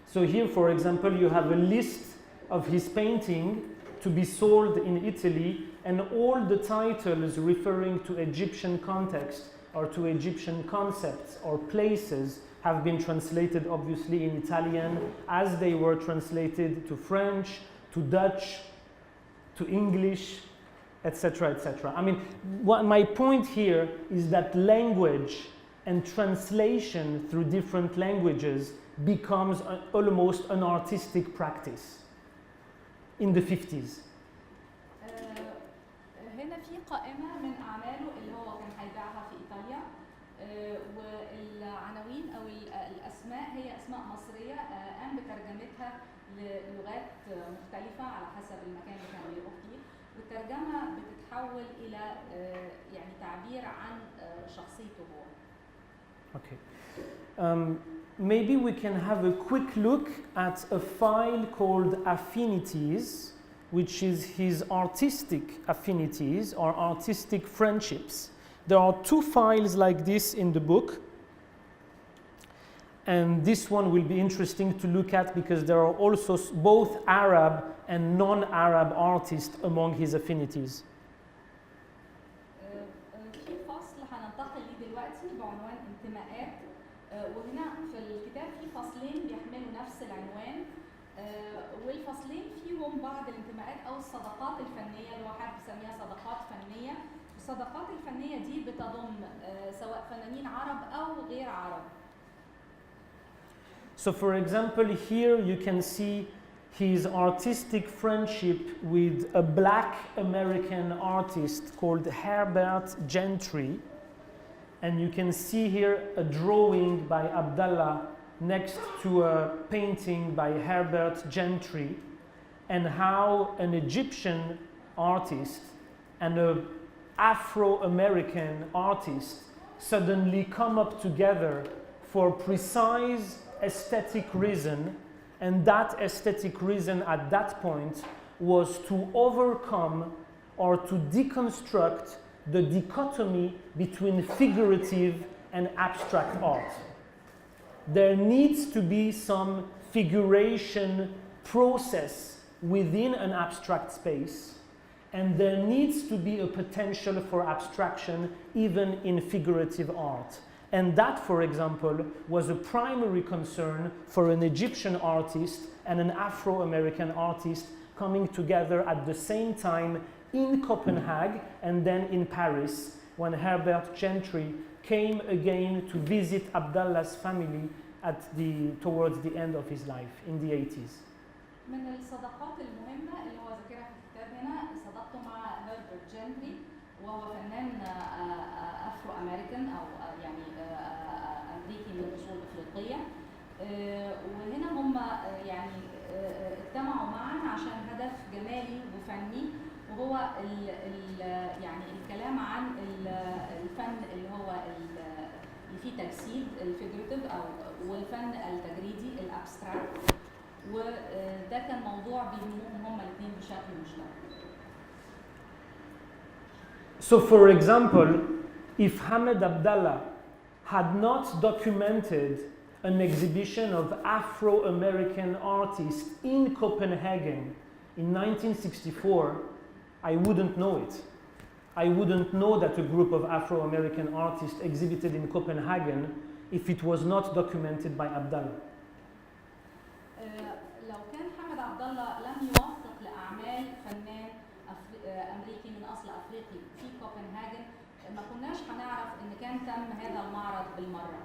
So here, for example, you have a list of his painting to be sold in Italy, and all the titles referring to Egyptian context or to Egyptian concepts or places have been translated obviously in Italian as they were translated to French, to Dutch, to English, etc., etc. I mean, my point here is that language and translation through different languages becomes almost an artistic practice in the 50s. هنا في قائمة من أعماله اللي هو كان هيبيعها في إيطاليا، والعناوين أو الأسماء هي أسماء مصرية قام بترجمتها للغات مختلفة على حسب المكان اللي كان بيروح فيه، والترجمة بتتحول إلى يعني تعبير عن شخصيته هو. Okay. Maybe we can have a quick look at a file called Affinities, which is his artistic affinities or artistic friendships. There are two files like this in the book. And this one will be interesting to look at because there are also both Arab and non-Arab artists among his affinities. في فصل هننتقل ليه دلوقتي بعنوان انتماءات، وهنا في الكتاب في فصلين بيحملوا نفس العنوان، والفصلين فيهم بعض الانتماءات او الصداقات الفنيه اللي هو حابب يسميها صداقات فنيه. الصداقات الفنيه دي بتضم سواء فنانين عرب او غير عرب. So for example, here you can see his artistic friendship with a black American artist called Herbert Gentry. And you can see here a drawing by Abdallah next to a painting by Herbert Gentry, and how an Egyptian artist and an Afro-American artist suddenly come up together for precise aesthetic reason, and that aesthetic reason at that point was to overcome or to deconstruct the dichotomy between figurative and abstract art. There needs to be some figuration process within an abstract space, and there needs to be a potential for abstraction even in figurative art. And that, for example, was a primary concern for an Egyptian artist and an Afro-American artist coming together at the same time in Copenhagen and then in Paris, when Herbert Gentry came again to visit Abdallah's family towards the end of his life in the 80s. من الصداقات المهمة اللي هو ذكرها في الكتاب هنا صداقته مع هربرت جنتري، وهو فنان أفرو أمريكان أو يعني أمريكي من أصول أفريقية، وهنا هم يعني اجتمعوا معا عشان هدف جمالي وفني، وهو يعني الكلام عن الفن اللي هو اللي فيه تجسيد الفيجريتيف أو والفن التجريدي الابستراكت، وده كان موضوع بيهمهم هما الاثنين بشكل مشترك. So for example, if Hamed Abdallah had not documented an exhibition of Afro-American artists in Copenhagen in 1964, I wouldn't know it. I wouldn't know that a group of Afro-American artists exhibited in Copenhagen if it was not documented by Abdallah. لو كان حمد عبد الله لم يوثق لأعمال فنان أمريكي من أصل أفريقي في كوبنهاجن، ما كناش هنعرف إن كان تم هذا المعرض بالمرة.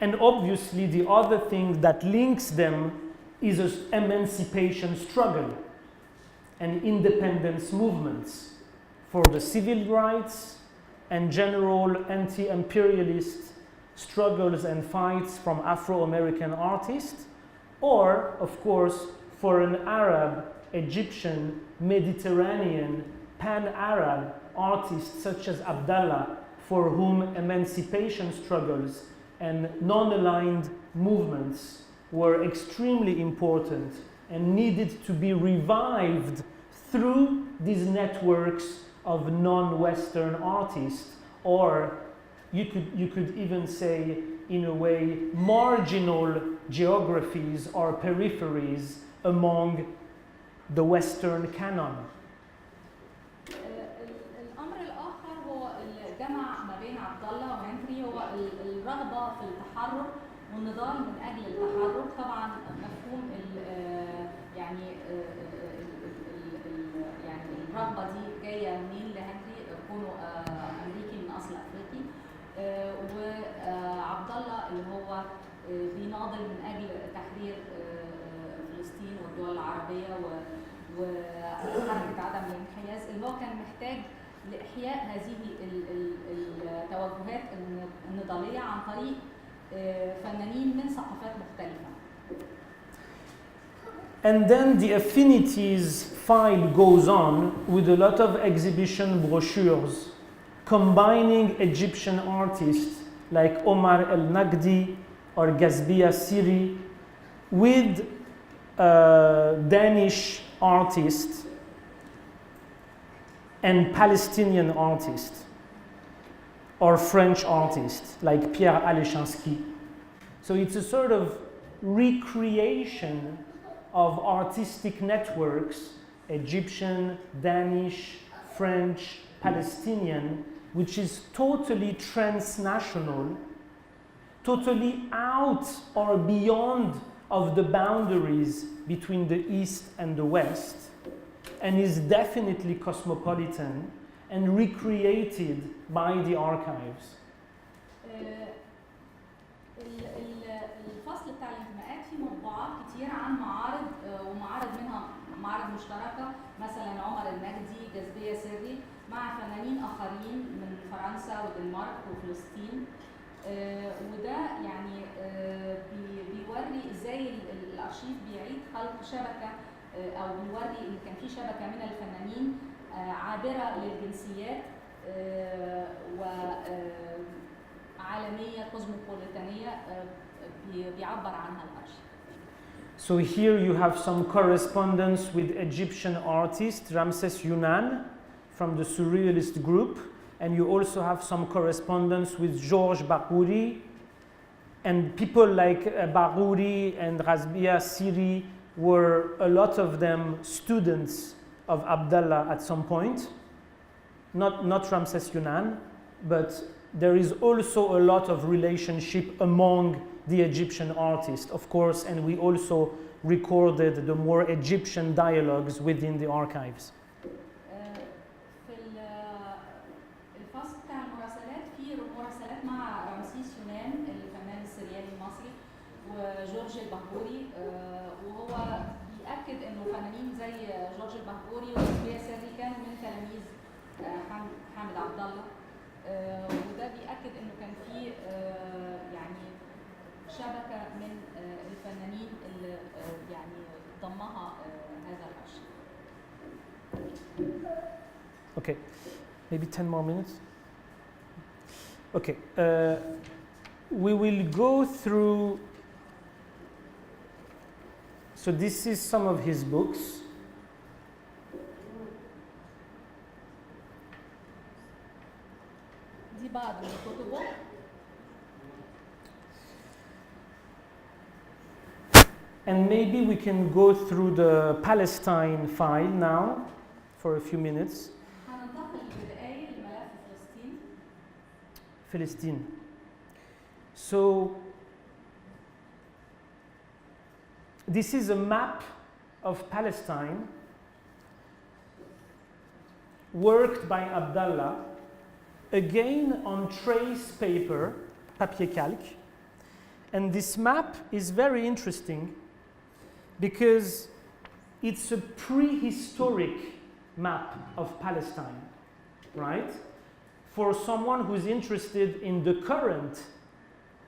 And obviously the other thing that links them is an emancipation struggle and independence movements for the civil rights and general anti-imperialist struggles and fights from Afro-American artists, or of course for an Arab, Egyptian, Mediterranean, pan-Arab artist such as Abdallah, for whom emancipation struggles and non-aligned movements were extremely important and needed to be revived through these networks of non-Western artists, or you could even say, in a way, marginal geographies or peripheries among the Western canon. الأمر الآخر هو الجمع ما بين عبد الله وجنتري هو الرغبة في التحرر والنضال من أجل التحرر. طبعا مفهوم يعني الرغبة دي جاية منين لهنري كونه أمريكي من أصل أفريقي، وعبد الله اللي هو بيناضل من أجل تحرير فلسطين والدول العربية وحركة عدم الانحياز، اللي هو كان محتاج لإحياء هذه التوجهات النضالية عن طريق فنانين من ثقافات مختلفة. And then the affinities file goes on with a lot of exhibition brochures combining Egyptian artists like Omar El Nagdi or Gazbia Siri with Danish artists and Palestinian artists or French artists like Pierre Alechinsky So it's a sort of recreation of artistic networks, Egyptian, Danish, French, Palestinian, which is totally transnational, totally out or beyond of the boundaries between the East and the West, and is definitely cosmopolitan and recreated by the archives. الفصل بتاع الانتماءات فيه مطبوعات كتير عن معارض ومعارض منها معارض مشتركة، مثلا عمر النجدي جاذبية سري مع فنانين آخرين من فرنسا والدنمارك وفلسطين. وده يعني بيوري ازاي الارشيف بيعيد خلق شبكة او بيوري ان كان في شبكة من الفنانين عابرة للجنسيات وعالمية كوزموبوليتانية بيعبر عنها الارشيف. So here you have some correspondence with Egyptian artist Ramses Yunan from the Surrealist group, and you also have some correspondence with Georges Bahouri, and people like Bahouri and Razbia Siri were, a lot of them, students of Abdallah at some point. Not Ramses Yunan, but there is also a lot of relationship among the Egyptian artists, of course, and we also recorded the more Egyptian dialogues within the archives. في الفصل بتاع المراسلات في مراسلات مع رمسيس يونان الفنان السريالي المصري وجورج البهبوري، وهو بيأكد انه فنانين زي جورج البهبوري ورزبية سري كانوا من تلاميذ حامد عبد الله، وده بيأكد انه كان في يعني شبكة من الفنانين اللي يعني ضمها هذا الأرشيف. Okay, maybe 10 more minutes. Okay, we will go through. So this is some of his books. دي بعض من كتبه. And maybe we can go through the Palestine file now for a few minutes. هننتقل بدقايق لملف فلسطين. Palestine. So this is a map of Palestine worked by Abdallah, again on trace paper, papier calque. And this map is very interesting because it's a prehistoric map of Palestine, right? For someone who's interested in the current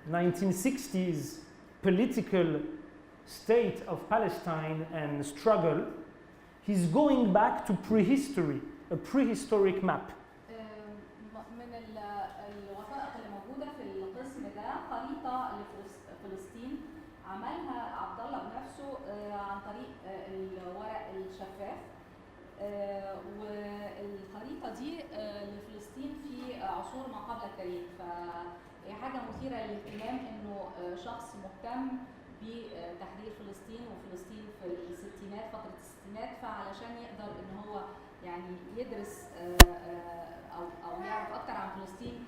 1960s political state of Palestine and struggle, he's going back to prehistory, a prehistoric map. من الوثائق اللي موجودة في القسم ده خريطة لفلسطين عملها عبد الله بنفسه عن طريق الورق الشفاف، والخريطة دي لفلسطين في عصور ما قبل التاريخ، فهي حاجة مثيرة للاهتمام إنه شخص مهتم بتحرير فلسطين وفلسطين في الستينات، فترة الستينات، فعلشان يقدر إن هو يعني يدرس أو يعرف أكتر عن فلسطين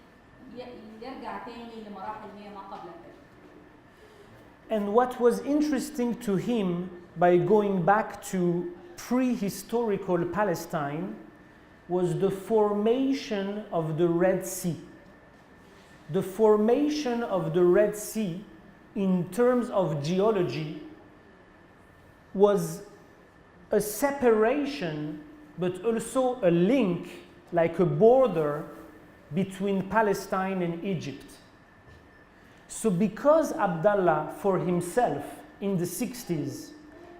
يرجع تاني لمراحل هي ما قبل التاريخ. And what was interesting to him by going back to prehistorical Palestine was the formation of the Red Sea. The formation of the Red Sea in terms of geology was a separation but also a link, like a border between Palestine and Egypt. So because Abdallah for himself in the 60s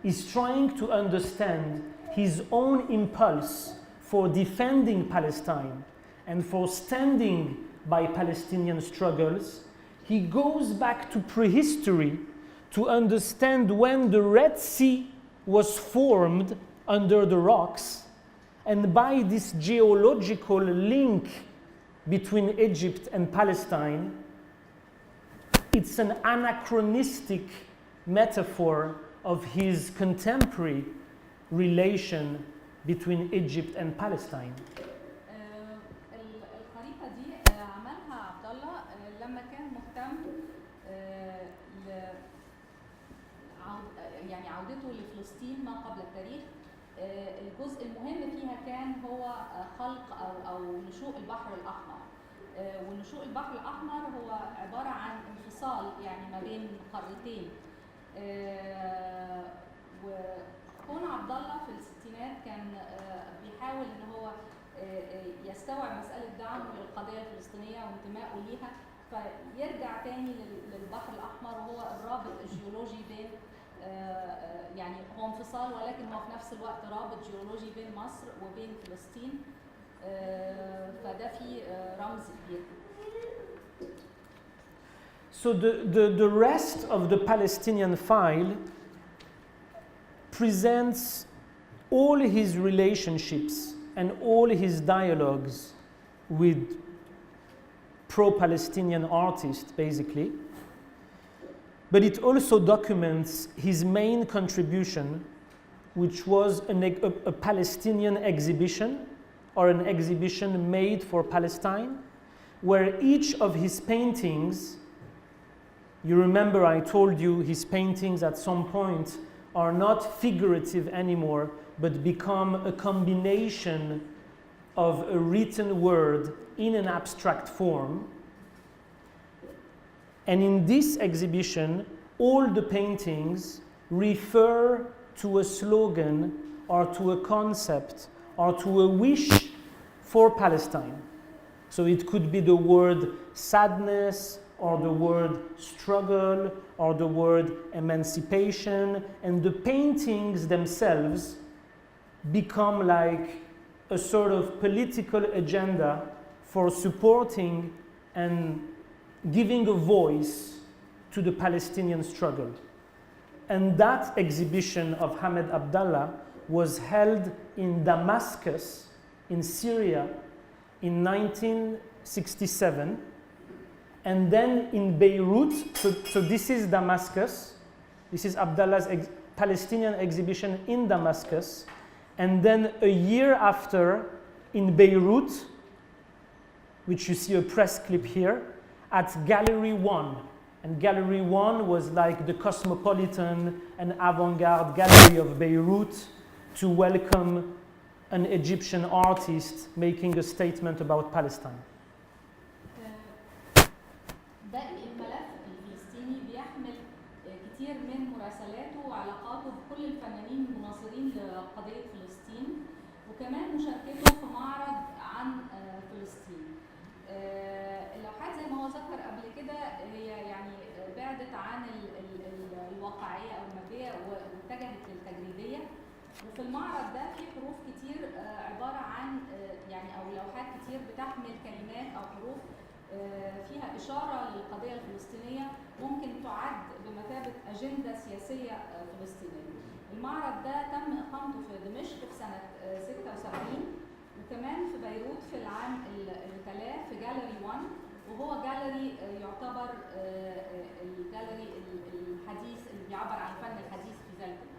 is trying to understand his own impulse for defending Palestine and for standing by Palestinian struggles, he goes back to prehistory to understand when the Red Sea was formed under the rocks, and by this geological link between Egypt and Palestine, it's an anachronistic metaphor of his contemporary relation between Egypt and Palestine. الخريطة دي عملها عبد الله لما كان مهتم يعني عودته لفلسطين ما قبل التاريخ. الجزء المهم فيها كان هو خلق أو نشوء البحر الأحمر. ونشوء البحر الأحمر هو عبارة عن انفصال يعني ما بين قارتين. وكون عبد الله في الستينات كان بيحاول ان هو يستوعب مسألة دعمه للقضية الفلسطينية وانتمائه ليها، فيرجع تاني للبحر الأحمر وهو الرابط الجيولوجي بين يعني هو انفصال ولكن هو في نفس الوقت رابط جيولوجي بين مصر وبين فلسطين. فده في رمز كبير. So the rest of the Palestinian file presents all his relationships and all his dialogues with pro-Palestinian artists, basically. But it also documents his main contribution, which was a Palestinian exhibition, or an exhibition made for Palestine, where each of his paintings, you remember I told you his paintings at some point are not figurative anymore, but become a combination of a written word in an abstract form. And in this exhibition, all the paintings refer to a slogan or to a concept or to a wish for Palestine. So it could be the word sadness, or the word struggle, or the word emancipation, and the paintings themselves become like a sort of political agenda for supporting and giving a voice to the Palestinian struggle. And that exhibition of Hamed Abdallah was held in Damascus, in Syria, in 1967, and then in Beirut. So this is Damascus. This is Abdallah's Palestinian exhibition in Damascus. And then a year after, in Beirut, which you see a press clip here, at Gallery 1. And Gallery 1 was like the cosmopolitan and avant-garde gallery of Beirut to welcome an Egyptian artist making a statement about Palestine. باقي الملف الفلسطيني بيحمل كتير من مراسلاته وعلاقاته بكل الفنانين المناصرين لقضية فلسطين، وكمان مشاركته في معرض عن فلسطين. اللوحات زي ما هو ذكر قبل كده هي يعني بعدت عن الواقعية أو المادية واتجهت للتجريدية. وفي المعرض ده في حروف كتير عبارة عن يعني أو لوحات كتير بتحمل كلمات أو حروف فيها إشارة للقضية الفلسطينية ممكن تعد بمثابة أجندة سياسية فلسطينية. المعرض ده تم إقامته في دمشق في سنة 76 وكمان في بيروت في العام اللي تلاه في جاليري 1 وهو جاليري يعتبر الجاليري الحديث اللي بيعبر عن الفن الحديث في ذلك الوقت.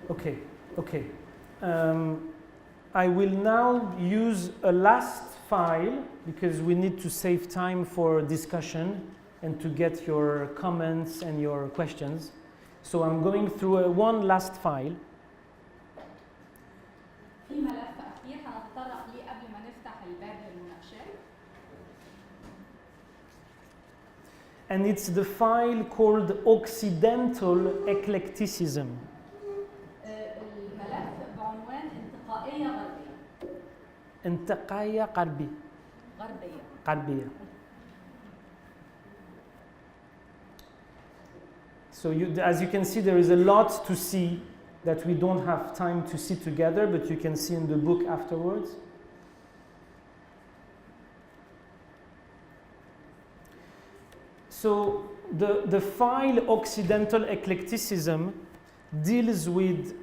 Okay. I will now use a last file because we need to save time for discussion and to get your comments and your questions. So I'm going through one last file. في ملف أخير هنتطرق ليه قبل ما نفتح الباب للمناقشات. And it's the file called Occidental Eclecticism. الملف بعنوان انتقائية غربية. انتقائية غربية. So as you can see, there is a lot to see that we don't have time to see together, but you can see in the book afterwards. So the file Occidental Eclecticism deals with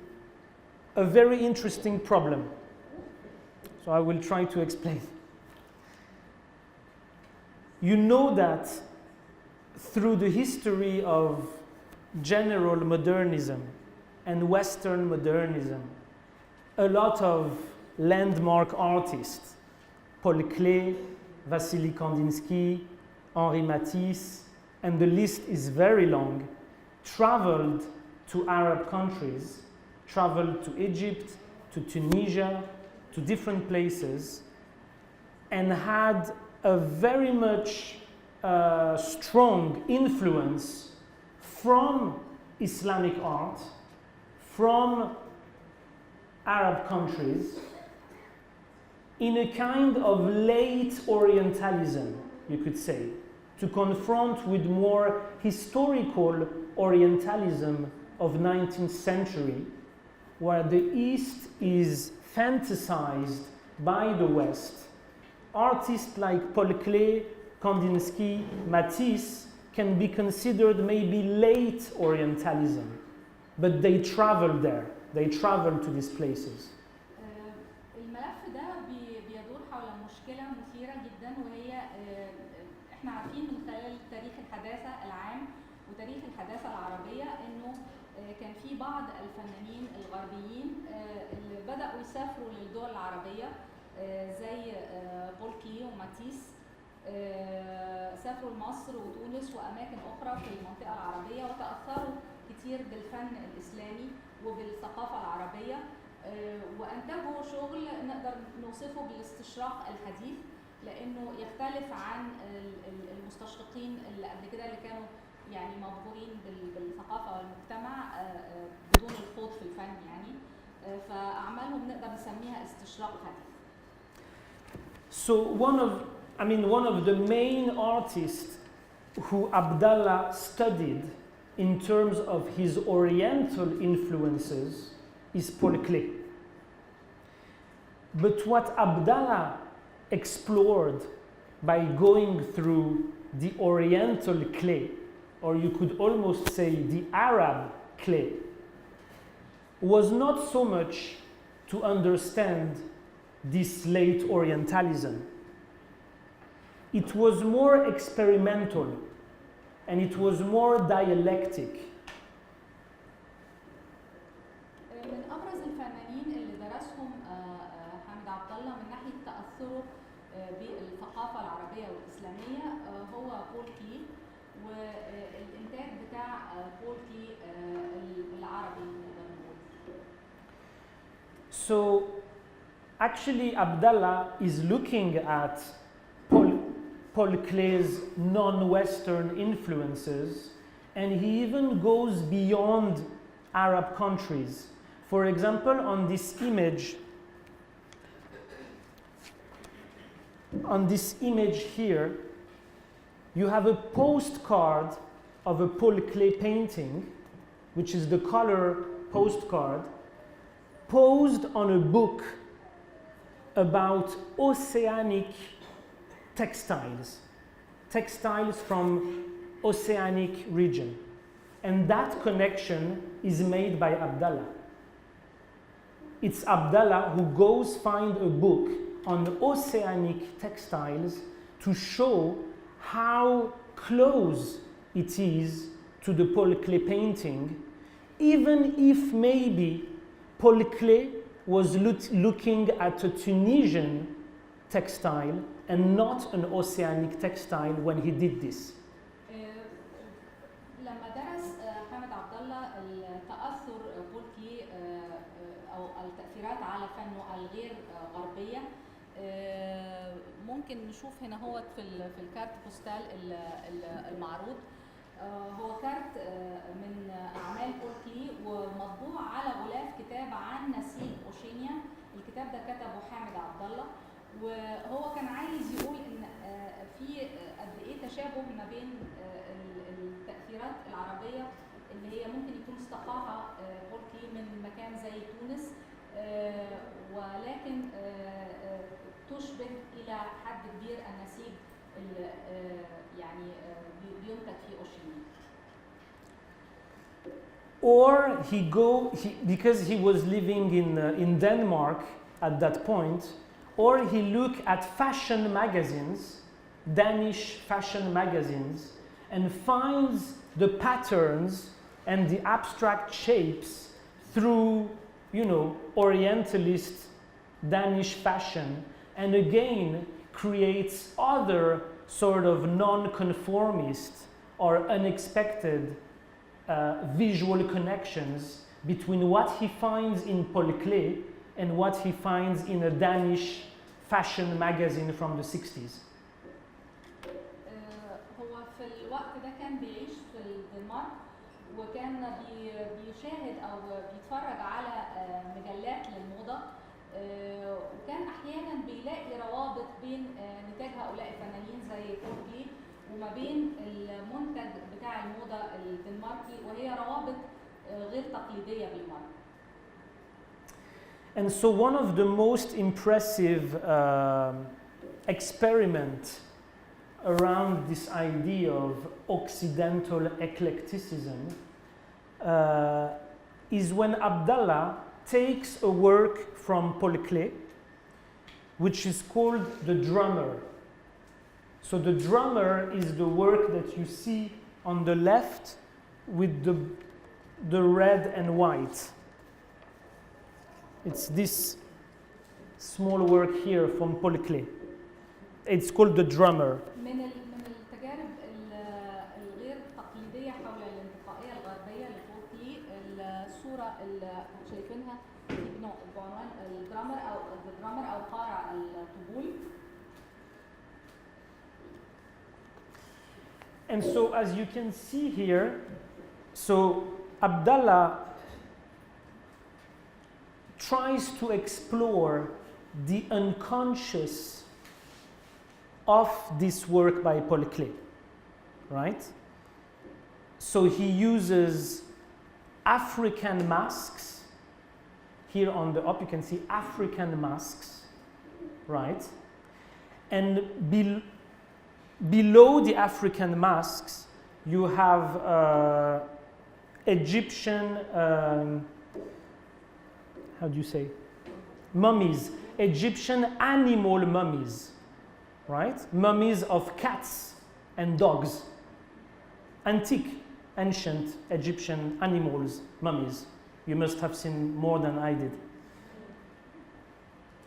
a very interesting problem. So I will try to explain. you know that through the history of general modernism and Western modernism, a lot of landmark artists, Paul Klee, Wassily Kandinsky, Henri Matisse, and the list is very long, traveled to Arab countries, traveled to Egypt, to Tunisia, to different places, and had a very much strong influence from Islamic art, from Arab countries, in a kind of late Orientalism, you could say, to confront with more historical Orientalism of 19th century, where the East is fantasized by the West. Artists like Paul Klee, Kandinsky, Matisse can be considered maybe late Orientalism, but they travel there, they travel to these places. الملف ده بيدور حول مشكلة مثيرة جدا، وهي احنا عارفين من خلال تاريخ الحداثة العام وتاريخ الحداثة العربية انه كان في بعض الفنانين الغربيين اللي بدأوا يسافروا للدول العربية زي بول كلي وماتيس، سافروا لمصر وتونس وأماكن أخرى في المنطقة العربية وتأثروا كتير بالفن الإسلامي وبالثقافة العربية، وأنتجوا شغل نقدر نوصفه بالاستشراق الحديث، لأنه يختلف عن المستشرقين اللي قبل كده اللي كانوا يعني مبهورين بالثقافة والمجتمع بدون الخوض في الفن يعني، فأعمالهم نقدر نسميها استشراق حديث. So one of the main artists who Abdallah studied in terms of his Oriental influences is Paul Klee. But what Abdallah explored by going through the Oriental clay, or you could almost say the Arab clay, was not so much to understand this late Orientalism. It was more experimental and it was more dialectic. من أبرز الفنانين اللي درسهم حامد عبد الله من ناحية تأثره بالثقافة العربية والإسلامية هو بول كلي، والإنتاج بتاع بول كلي العربي نقدر نقول. So actually Abdallah is looking at Paul Klee's non-Western influences, and he even goes beyond Arab countries. For example, on this image here, you have a postcard of a Paul Klee painting, which is the color postcard, posed on a book about oceanic textiles from oceanic region. And that connection is made by Abdallah. It's Abdallah who goes find a book on oceanic textiles to show how close it is to the Paul Klee painting, even if maybe Paul Klee was looking at a Tunisian textile and not an oceanic textile when he did this. لما درس حامد عبد الله التأثر بول كلي أو التأثيرات على فنه الغير غربية، ممكن نشوف هنا هو في الكارت بوستال المعروض، هو كارت من أعمال بول كلي ومطبوع على غلاف كتاب عن نسيج أوشينيا. الكتاب ده كتبه حامد عبد الله، وهو كان عايز يقول ان في قد ايه تشابه ما بين التأثيرات العربية اللي هي ممكن يكون استقاها بول كلي من مكان زي تونس، ولكن تشبه الى حد كبير النسيج اللي يعني بينتج في اوشينيا. Or because he was living in Denmark at that point, or he looked at fashion magazines Danish fashion magazines and finds the patterns and the abstract shapes through, you know, Orientalist Danish fashion, and again creates other sort of non-conformist or unexpected visual connections between what he finds in Paul Klee and what he finds in a Danish fashion magazine from the 60s. هو في الوقت ده كان بيعيش في الدنمارك، وكان بيشاهد او بيتفرج على مجلات للموضه، وكان احيانا بيلاقي روابط بين نتاج هؤلاء الفنانين زي بول كلي وما بين المنتج بتاع الموضه الدنماركي، وهي روابط غير تقليديه بالمره. And so one of the most impressive experiments around this idea of Occidental eclecticism is when Abdallah takes a work from Paul Klee, which is called The Drummer. So The Drummer is the work that you see on the left with the red and white. It's this small work here from Paul Klee. It's called The Drummer. من التجارب الغير تقليديه حول الانتقائيه الغربيه لبول كلي، الصوره اللي شايفينها بعنوان الدرامر او قارع الطبول. And so as you can see here, so Abdallah tries to explore the unconscious of this work by Paul Klee, right? So he uses African masks. Here on the up you can see African masks, right? And below the African masks you have Egyptian, how do you say, mummies, Egyptian animal mummies, right? Mummies of cats and dogs, antique, ancient Egyptian animals, mummies. You must have seen more than I did.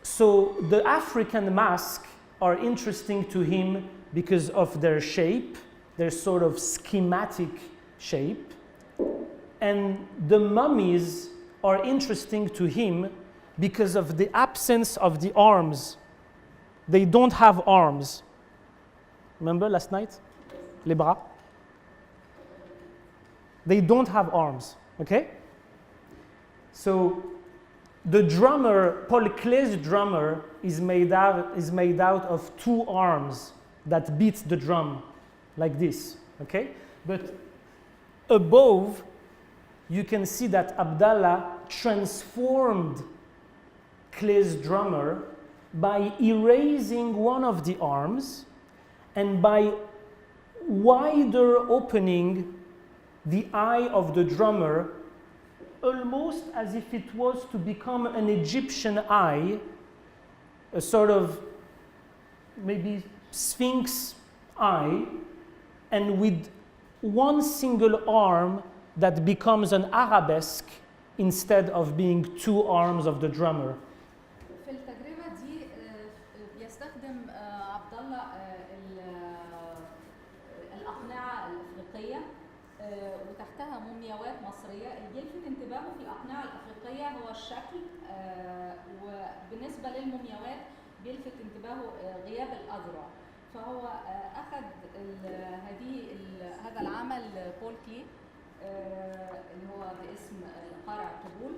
So the African masks are interesting to him because of their shape, their sort of schematic shape, and the mummies are interesting to him because of the absence of the arms. They don't have arms. Remember last night? Les bras? They don't have arms, okay? So the drummer, Paul Klee's drummer, is made out of two arms that beat the drum like this, okay? But above, you can see that Abdallah transformed Klee's drummer by erasing one of the arms and by wider opening the eye of the drummer, almost as if it was to become an Egyptian eye, a sort of maybe sphinx eye, and with one single arm that becomes an arabesque instead of being two arms of the drummer. في التجربة دي بيستخدم عبد الله الأقنعة الأفريقية وتحتها مومياوات مصرية. اللي يلفت انتباهه في الأقنعة الأفريقية هو الشكل، وبالنسبة للمومياوات بيلفت انتباهه غياب الأذرع. فهو أخذ هذا العمل بول كلي اللي هو باسم قارع الطبول،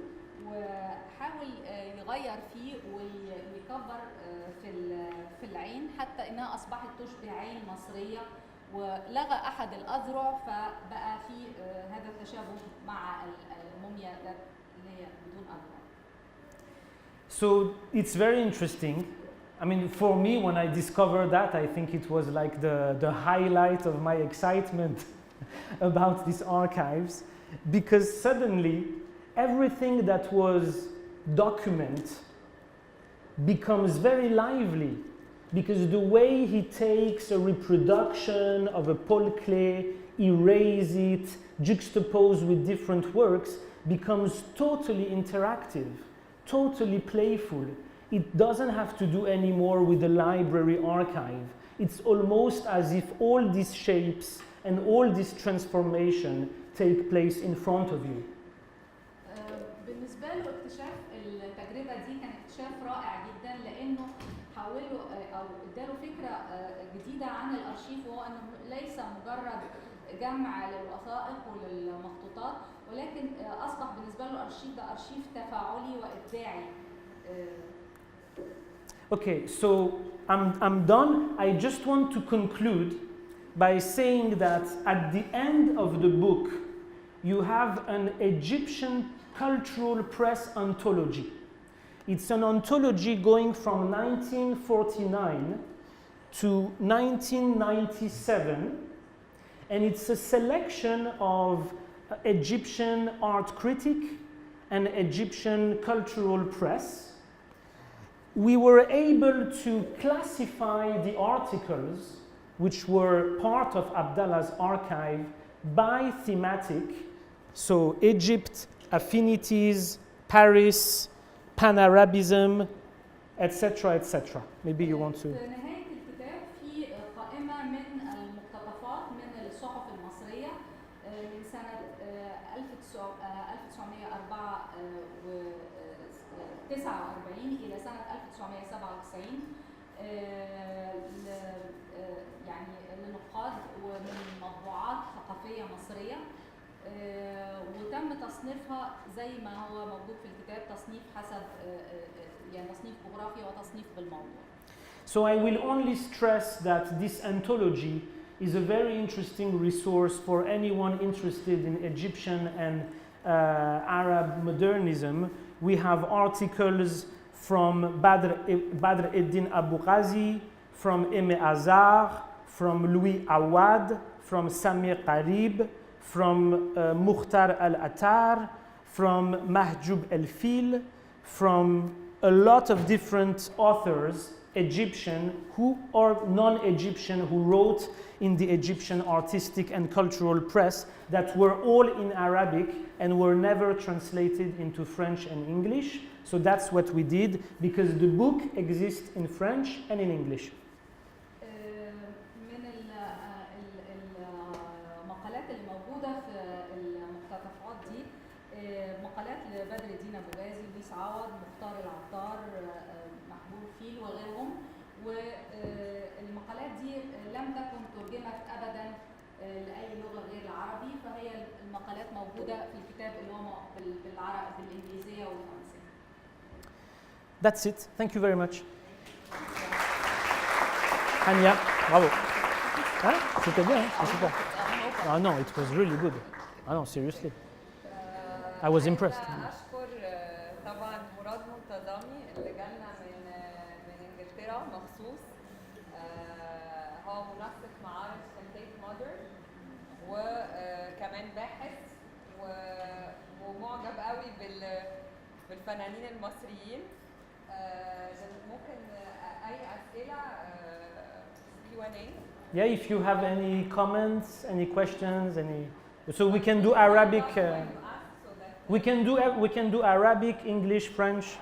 وحاول يغير فيه ويكبر في العين حتى انها اصبحت تشبه عين مصريه، ولغى احد الاذرع فبقى في هذا التشابه مع الموميا اللي هي بدون اذرع. So it's very interesting. I mean, for me, when I discovered that, I think it was like the highlight of my excitement about these archives, because suddenly everything that was document becomes very lively. because the way he takes a reproduction of a Paul Klee, erase it, juxtapose with different works, becomes totally interactive, totally playful. It doesn't have to do any more with the library archive. It's almost as if all these shapes and all this transformation take place in front of you. بالنسبة له اكتشاف التجربة دي كان اكتشاف رائع جدا لأنه حوله أو اداله فكرة جديدة عن الأرشيف، وهو أنه ليس مجرد جمع للوثائق وللمخطوطات، ولكن أصبح بالنسبة له الأرشيف ده أرشيف تفاعلي وإبداعي. Okay, so I'm done. I just want to conclude by saying that at the end of the book, you have an Egyptian cultural press anthology. It's an anthology going from 1949 to 1997, and it's a selection of Egyptian art critic and Egyptian cultural press. We were able to classify the articles which were part of Abdallah's archive by thematic, so Egypt, affinities, Paris, Pan-Arabism, etc., etc. Maybe you want to. في نهاية الكتاب في قائمة من المقتطفات من الصحف المصرية من سنة 1949 إلى سنة 1997 يعني لنقاد ومن مطبوعات ثقافية مصرية، وتم تصنيفها زي ما هو موجود في الكتاب، تصنيف حسب يعني تصنيف جغرافي وتصنيف بالموضوع. So I will only stress that this anthology is a very interesting resource for anyone interested in Egyptian and Arab modernism. We have articles from Badr Eddin Abu Ghazi, from Aimé Azar, from Louis Awad, from Samir Qarib, from Mukhtar al-Attar, from Mahjoub el-Fil, from a lot of different authors, Egyptian who or non-Egyptian, who wrote in the Egyptian artistic and cultural press, that were all in Arabic and were never translated into French and English. So that's what we did, because the book exists in French and in English. من المقالات اللي موجودة في المقتطفات دي مقالات لبدر الدين أبو غازي، لويس عوض، مختار العطار، محبوب فيل وغيرهم، والمقالات دي لم تكن ترجمت أبدا لأي لغة غير العربي، فهي المقالات موجودة في الكتاب اللي هو بالإنجليزية والفرنسية. That's it. Thank you very much. Anya, bravo. Hein? C'était bien, hein? C'est super. Ah non, it was really good. Ah non, seriously. I was impressed. أشكر طبعا مراد منتظمي اللي جالنا من إنجلترا مخصوص. هو منسق معارض تيت مودرن وكمان باحث ومعجب قوي بالفنانين المصريين. ممكن أي أسئلة Q&A. Yeah, if you have any comments, any questions, so we can do Arabic. We can do Arabic, English, French.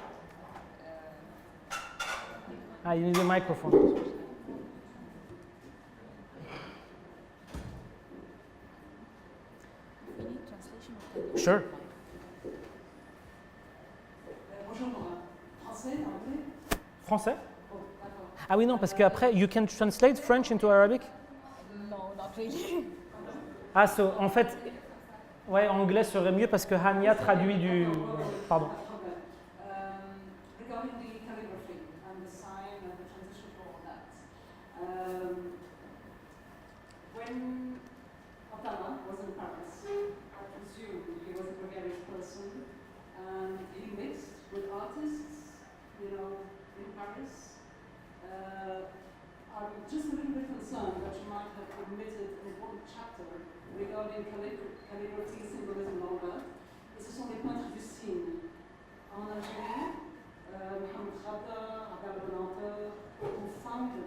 You need a microphone. Sure. Français? Ah oui, non, parce qu'après, you can translate French into Arabic? No, not really. Ah, so, en fait, ouais, anglais serait mieux parce que Hania traduit du... Pardon. Regarding the calligraphy and the sign and the transition for all that, when Abdallah was in Paris, I presume he was a gregarious person, and he mixed with artists, in Paris. I'm just a little bit concerned that you might have omitted an important chapter regarding calligraphy, symbolism, and all that. Et ce sont les peintres du signe. En Algérie, Mohamed Khadda, Abdallah who founded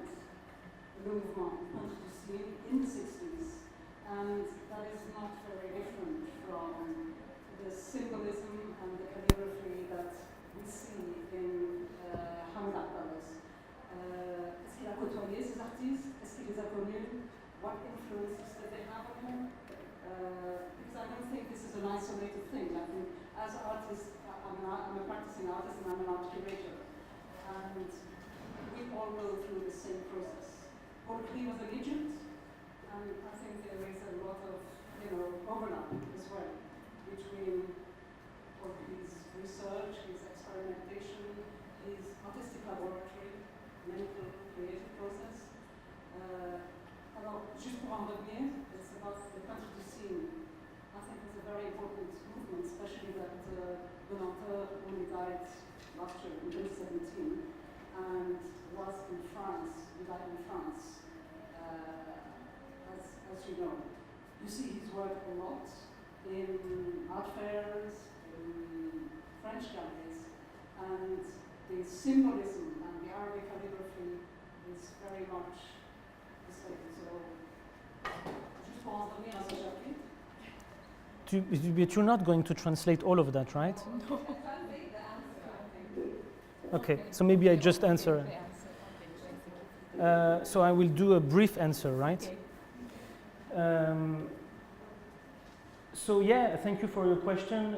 as artists, I'm a practicing artist and I'm an art curator. And we all go through the same process. He was in Egypt, and I think there is a lot of overlap as well between his research, his experimentation, his artistic laboratory, mental creative process. Alors, juste pour en revenir, it's about the quantity scene. I think it's a very important movement, especially that Vanishes only died last year in 2017 and was in France, he died in France, as you know. You see his work a lot in art fairs, in French galleries, and the symbolism and the Arabic calligraphy is very much the same. So, juste pour en revenir à ce chapitre. But you're not going to translate all of that, right? No. Okay, so maybe I just answer. So I will do a brief answer, right? So yeah, thank you for your question.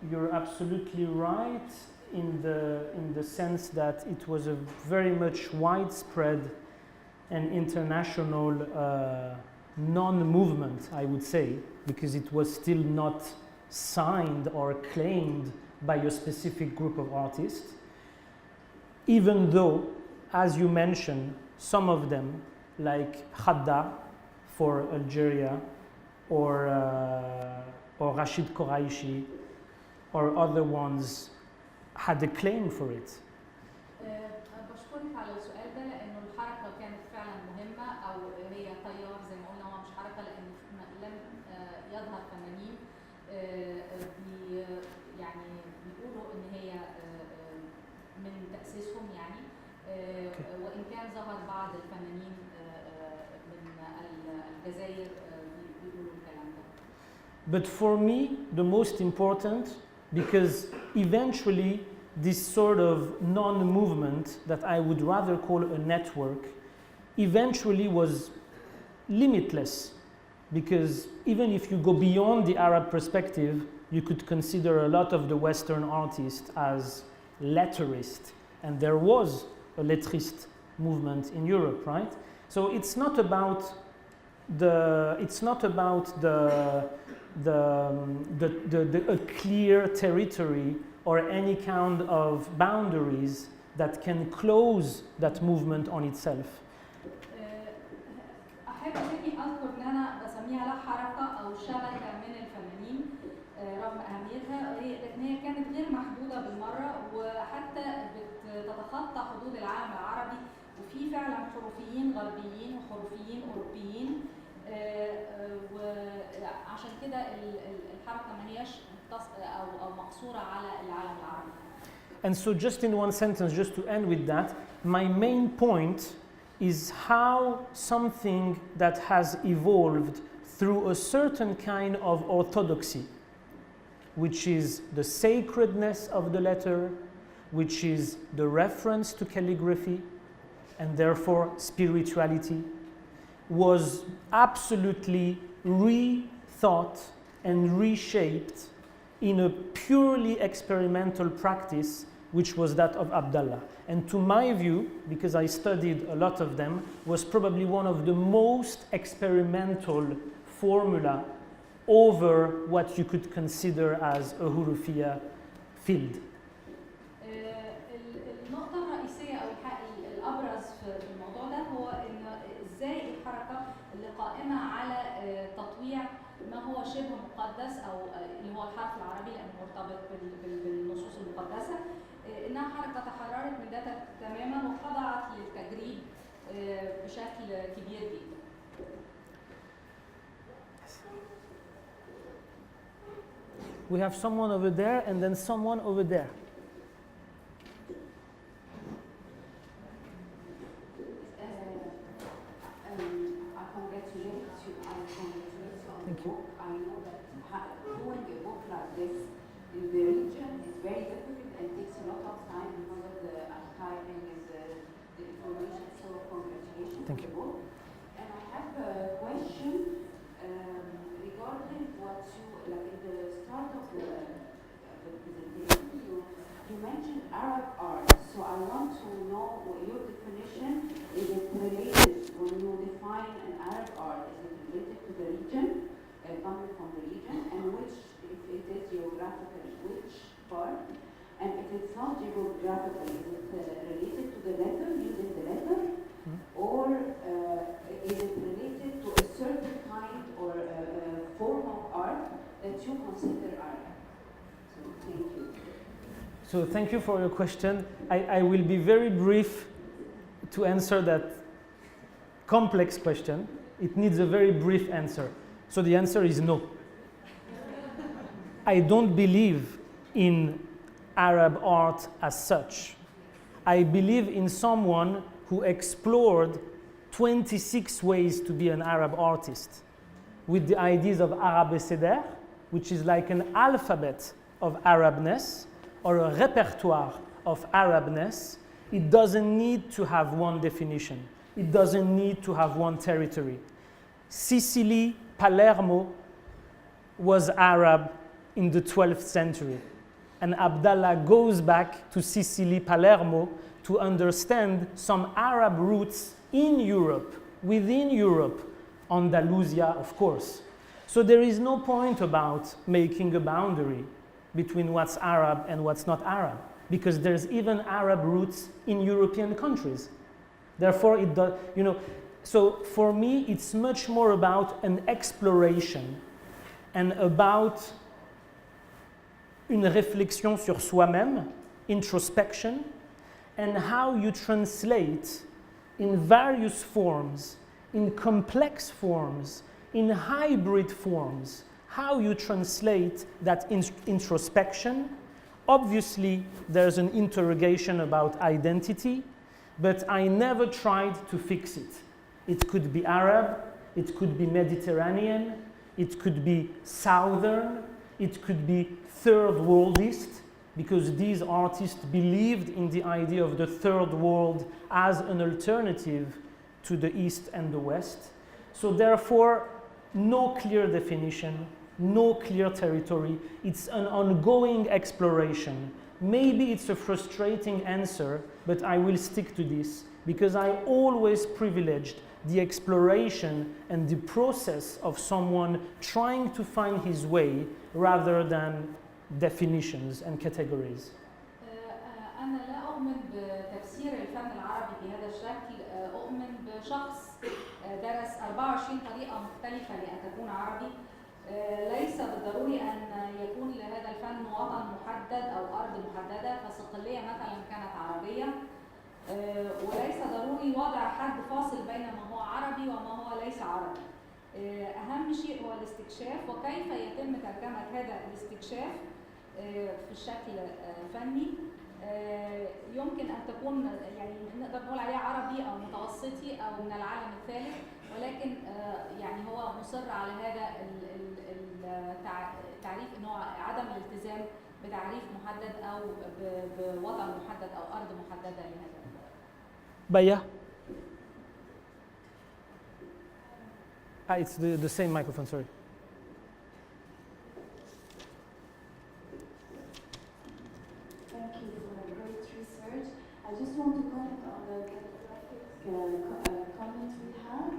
You're absolutely right in the sense that it was a very much widespread and international non-movement, I would say, because it was still not signed or claimed by a specific group of artists, even though, as you mentioned, some of them, like Khadda for Algeria, or Rashid Koraishi, or other ones, had a claim for it. بشكرك على السؤال ده لانه الحركه كانت فعلا مهمه او هي تيار زي ما قلنا هو مش حركه لان لم يظهر فنانين يعني بيقولوا ان هي من تاسيسهم يعني وان كان ظهر بعض الفنانين من الجزائر بيقولوا الكلام ده. But for me, the most important, because eventually this sort of non-movement that I would rather call a network eventually was limitless, because even if you go beyond the Arab perspective, you could consider a lot of the Western artists as letterists, and there was a lettrist movement in Europe, right? So it's not about a clear territory or any kind of boundaries that can close that movement on itself. أحب إني أذكر إن أنا بسميها لا حركة أو شبكة من الفنانين رغم أهميتها لكن هي كانت غير محدودة بالمرة وحتى بتتخطى حدود العالم العربي وفي فعلا حرفيين غربيين وحرفيين أوروبيين وعشان كده الحركة ما هياش أو مقصورة على العالم العربي. And so just in one sentence, just to end with that, my main point is how something that has evolved through a certain kind of orthodoxy, which is the sacredness of the letter, which is the reference to calligraphy, and therefore spirituality, was absolutely rethought and reshaped in a purely experimental practice, which was that of Abdallah. And to my view, because I studied a lot of them, was probably one of the most experimental formula over what you could consider as a Hurufiyya field. النقطة الرئيسية أو الأبرز في الموضوع ده هو إن إزاي الحركة اللي قائمة على تطويع ما هو شبه مقدس أو اللي هو الحرف العربي لأنه مرتبط بالنصوص المقدسة إنها حركة تحررت من ده تماما وخضعت للتجريب بشكل كبير جدا. We have someone over there and then someone over there. Thank you. I know that doing a book like this in the region is very difficult and takes a lot of time because of the archiving and the information. So congratulations Thank on you. the book. And I have a question regarding what you, like in the start of the the presentation. You mentioned Arab art, so I want to know what your definition. Is it related, when you define an Arab art, is it related to the region, coming from the region, and which, if it is geographically, which part? And if it's not geographical, is it related to the letter, using the letter? Or is it related to a certain kind or form of art that you consider art? So thank you. So thank you for your question. I will be very brief to answer that complex question. It needs a very brief answer. So the answer is no. I don't believe in Arab art as such. I believe in someone who explored 26 ways to be an Arab artist with the ideas of ARABÉCÉDAIRE, which is like an alphabet of Arabness or a repertoire of Arabness. It doesn't need to have one definition. It doesn't need to have one territory. Sicily, Palermo was Arab in the 12th century. And Abdallah goes back to Sicily, Palermo, to understand some Arab roots in Europe, within Europe, Andalusia, of course. So there is no point about making a boundary between what's Arab and what's not Arab, because there's even Arab roots in European countries. Therefore, it does, so for me, it's much more about an exploration and about une réflexion sur soi-même, introspection, and how you translate in various forms, in complex forms, in hybrid forms, how you translate that introspection. Obviously, there's an interrogation about identity, but I never tried to fix it. It could be Arab, it could be Mediterranean, it could be Southern, it could be third worldist, because these artists believed in the idea of the third world as an alternative to the East and the West. So therefore, no clear definition, no clear territory. It's an ongoing exploration. Maybe it's a frustrating answer, but I will stick to this because I always privileged the exploration and the process of someone trying to find his way rather than definitions and categories. أنا لا أؤمن بتفسير الفن العربي بهذا الشكل، أؤمن بشخص درس 24 طريقة مختلفة لأن تكون عربي. ليس بالضروري أن يكون لهذا الفن وطن محدد أو أرض محددة، فصقلية مثلا كانت عربية، وليس ضروري وضع حد فاصل بين ما هو عربي وما هو ليس عربي. أهم شيء هو الاستكشاف وكيف يتم ترجمة هذا الاستكشاف في الشكل فني. يمكن أن تكون يعني نقدر نقول عليه عربي أو متوسطي أو من العالم الثالث، ولكن يعني هو مصر على هذا التعريف إنه عدم الالتزام بتعريف محدد أو بوطن محدد أو أرض محددة لهذا. Baya? It's the same microphone, sorry. Thank you for a great research. I just want to comment on the graphic comment we have.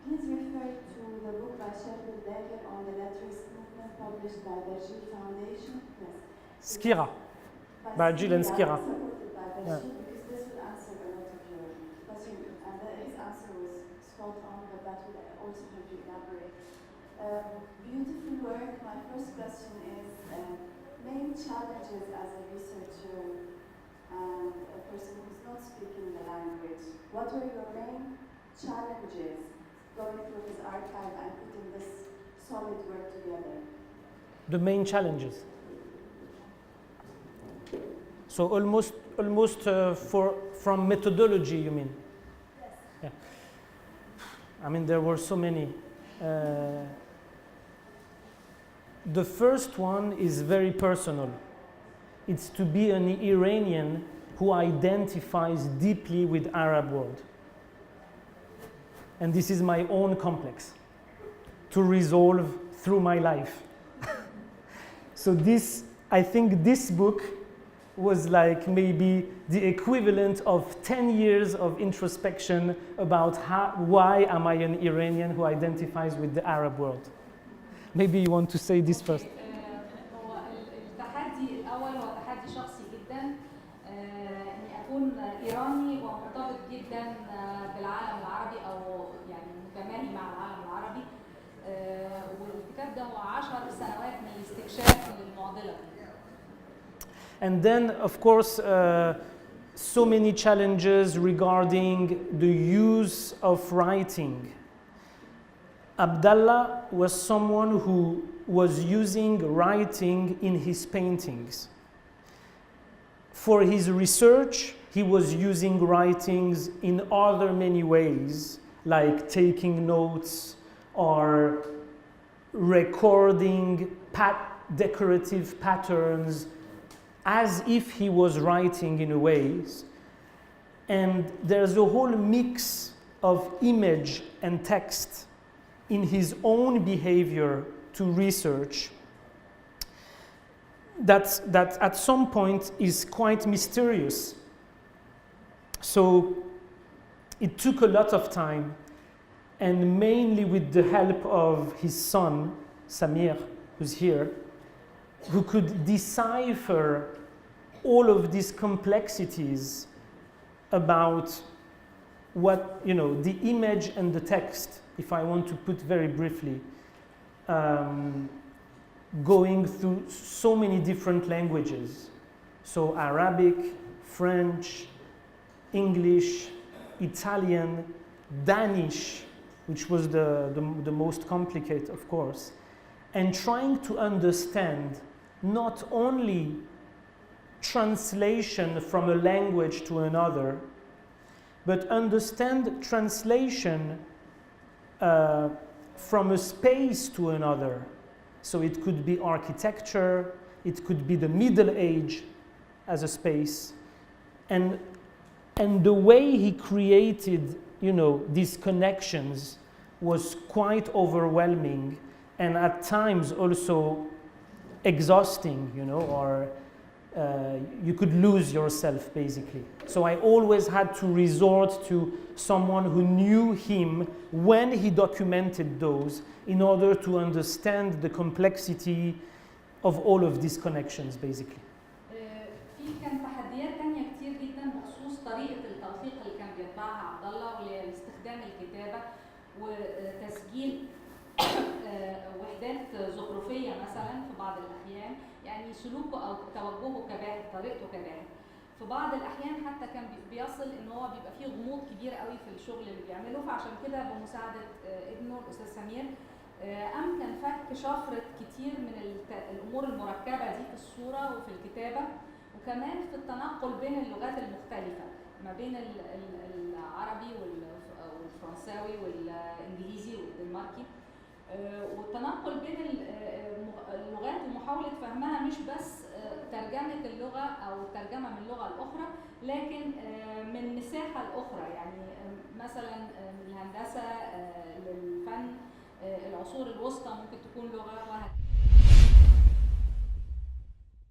Please refer to the book by Sheldon Becker on the letterist movement published by Bergil Foundation. Yes. Skira. Bergil and Skira. Supported by Bergil, because this will answer a lot of your questions. And his answer was spot on, but that would also have you elaborate. Beautiful work. My first question is main challenges as a researcher and a person who's not speaking the language. What were your main challenges going through this archive and putting this solid work together? The main challenges. So almost from methodology, you mean? Yes. Yeah. I mean, there were so many. The first one is very personal. It's to be an Iranian who identifies deeply with Arab world. And this is my own complex to resolve through my life. So this I think this book was like maybe the equivalent of 10 years of introspection about why am I an Iranian who identifies with the Arab world. Maybe you want to say this first. هو التحدي الأول هو تحدي شخصي جدا، إني أكون إيراني ومرتبط جدا بالعالم العربي أو يعني متماهي مع العالم العربي، والكتاب ده هو 10 سنوات من الاستكشاف للمعضلة. And then, of course, so many challenges regarding the use of writing. Abdallah was someone who was using writing in his paintings. For his research, he was using writings in other many ways, like taking notes or recording decorative patterns as if he was writing in a way. And there's a whole mix of image and text in his own behavior to research that at some point is quite mysterious. So it took a lot of time, and mainly with the help of his son, Samir, who's here, who could decipher all of these complexities about what, the image and the text, if I want to put very briefly, going through so many different languages. So Arabic, French, English, Italian, Danish, which was the most complicated, of course, and trying to understand not only translation from a language to another, but understand translation from a space to another. So it could be architecture, it could be the Middle Age as a space, and the way he created, these connections was quite overwhelming, and at times also exhausting, or you could lose yourself basically. So I always had to resort to someone who knew him when he documented those in order to understand the complexity of all of these connections basically. في كان تحديات تانية كتير جدا بخصوص طريقة التوثيق اللي كان بيتبعها عبد الله، واللي استخدام الكتابة وتسجيل وحدات زخرفية مثلا في بعض الأحيان، يعني سلوكه أو توجهه كباحث، طريقته كباحث. في بعض الأحيان حتى كان بيصل إن هو بيبقى فيه غموض كبير قوي في الشغل اللي بيعمله، فعشان كده بمساعدة ابنه الأستاذ سمير أمكن فك شفرة كتير من الأمور المركبة دي في الصورة وفي الكتابة، وكمان في التنقل بين اللغات المختلفة ما بين العربي والفرنساوي والإنجليزي والدنماركي، والتنقل بين اللغات ومحاولة فهمها مش بس ترجمة اللغة أو ترجمة من اللغة الأخرى، لكن من مساحة الأخرى، يعني مثلا الهندسة للفن، العصور الوسطى ممكن تكون لغة وهكذا.